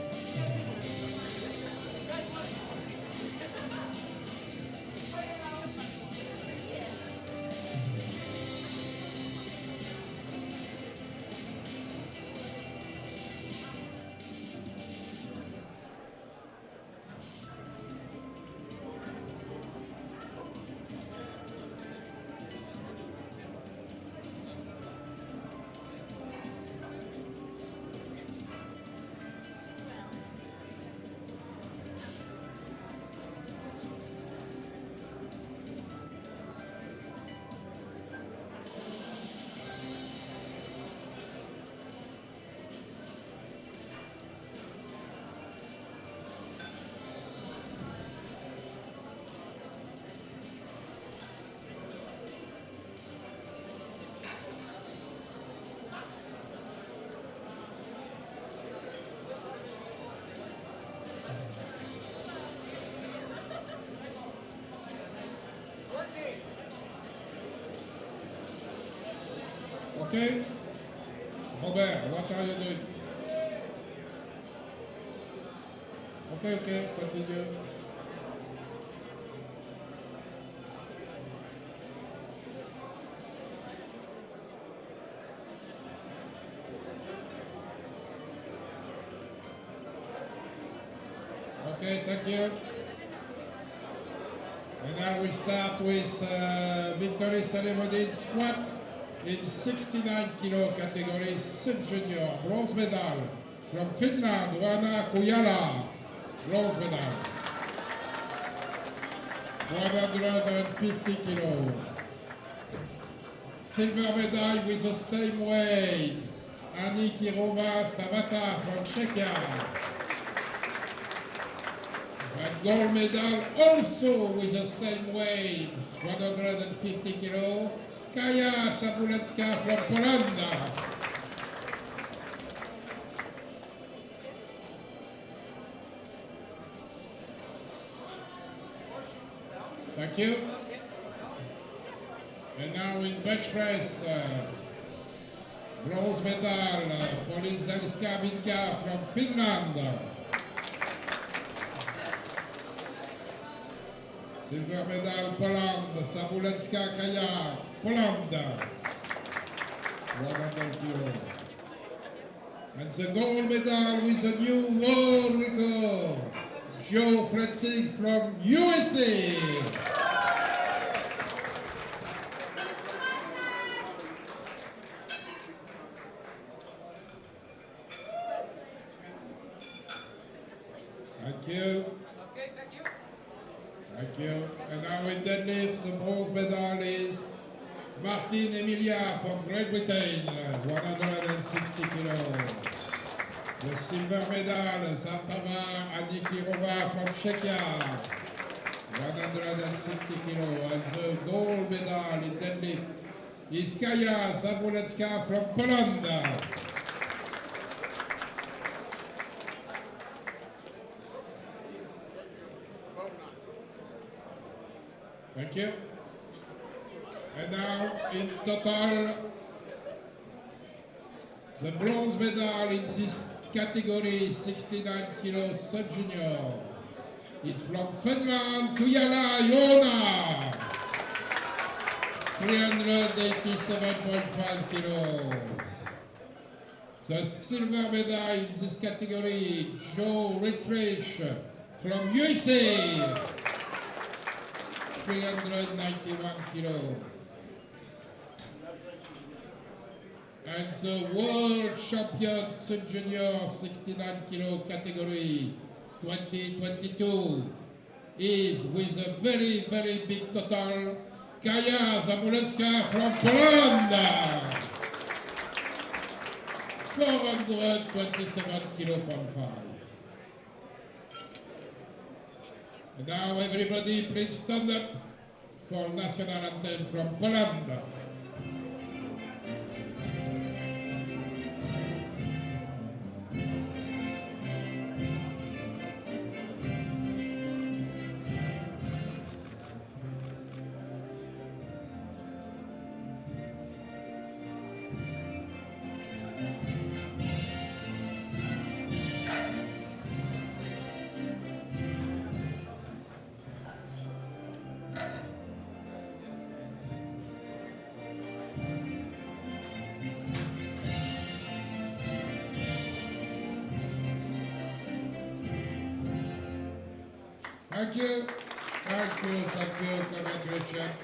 Okay? Robert, what are you doing? Okay, continue. Okay, thank you. And now we start with victory ceremony in squat in 69 kilo category sub-junior. Bronze medal from Finland, Juana Kujala. Bronze medal. 150 kilo. Silver medal with the same weight, Annie Kirova Stavata from Czechia. And gold medal also with the same weight, 150 kilo, Kaja Sabulecka from Poland. Thank you. And now in bench press, bronze medal, Polinzelska Vinka from Finland. Silver medal, Poland, Sabulecka Kaja, Poland. 100 kilo. And the gold medal with a new world record, Aisha Francini from USA. Thank you. Okay, thank you. Thank you. And now in deadlifts, the bronze medal is Martin Emilia from Great Britain, 160 kilos. The silver medal, Zartava Anikirova from Czechia, 160 kilos. And the gold medal in deadlift is Kaja Zabulecka from Poland. Thank you. And now, in total, the bronze medal in this category, 69 kilos sub-junior, is from Finland, Kujala Joona, 387.5 kilos. The silver medal in this category, Joe Redfish from USA, 391 kilos. And the world champion sub-junior 69 kilo category 2022 is with a very, very big total, Kaja Zabulecka from Poland, 427 kilo point 5. And now everybody please stand up for national anthem from Poland. Thank you. Congratulations.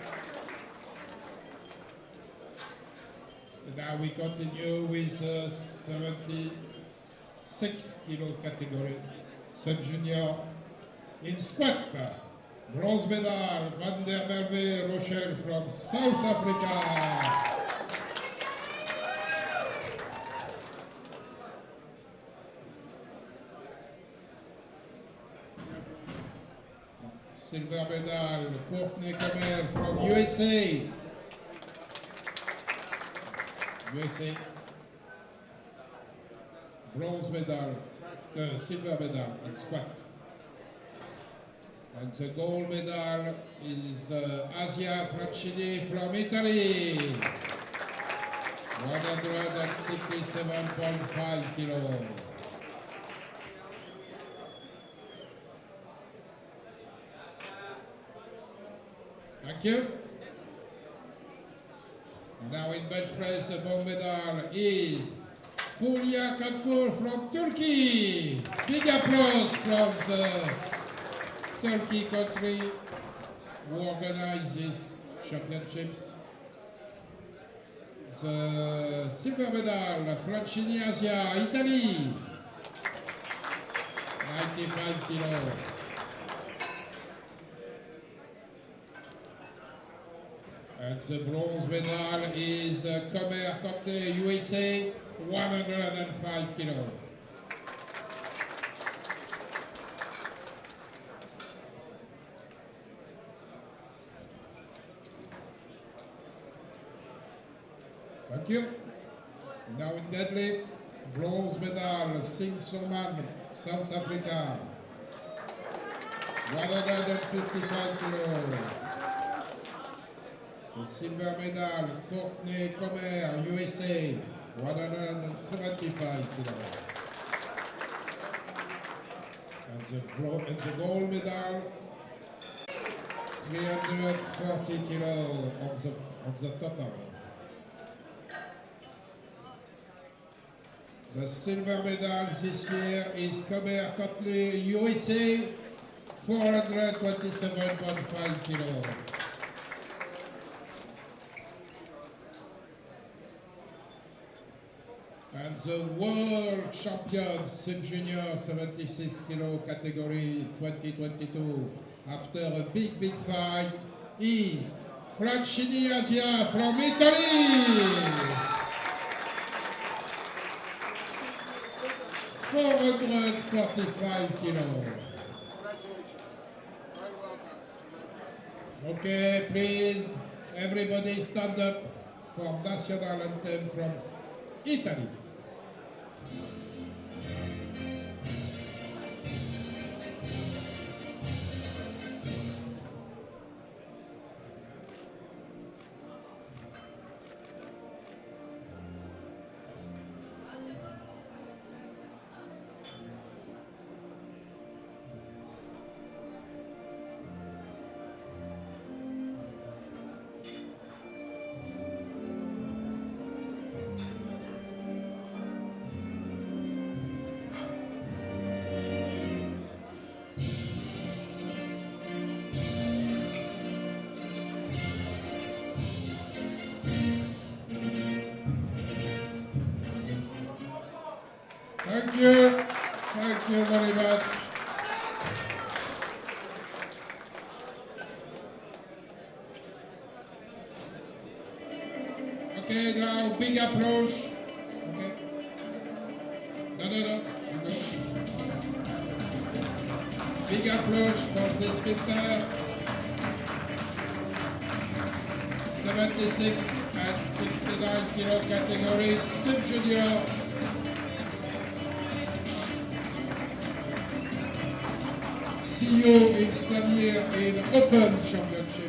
Now we continue with 76 kilo category, sub-junior in squat. Bronze medal, Van der Merwe Rochelle from South Africa. Silver medal, Courtney Comer from USA. Bronze medal, silver medal in squat. And the gold medal is Aisha Francini from Italy. 167.5 kilos. Thank you. Now in bench press, the gold medal is Fulya Kankur from Turkey. Big applause from the Turkey country who organizes championships. The silver medal, Francini Asia, Italy. 95 kilos. And the bronze medal is Comer Courtney, USA, 105 kilos. Thank you. Now in deadlift, bronze medal, Sonam, South Africa, 155 kilos. The silver medal, Courtney Comer, USA, 175 kilos. And the gold medal, 340 kilos on the total. The silver medal this year is Comer Courtney, USA, 427.5 kilos. And the world champion sub-junior 76 kilo category 2022 after a big fight is Francini Asia from Italy. 445 kilos. Okay, please, everybody stand up for national anthem from Italy. Thank you very much. Okay, now big approach. Okay. No. Big approach for this lifter. 76 and 69 kilo category sub-junior. See you in Samir in Open Championship.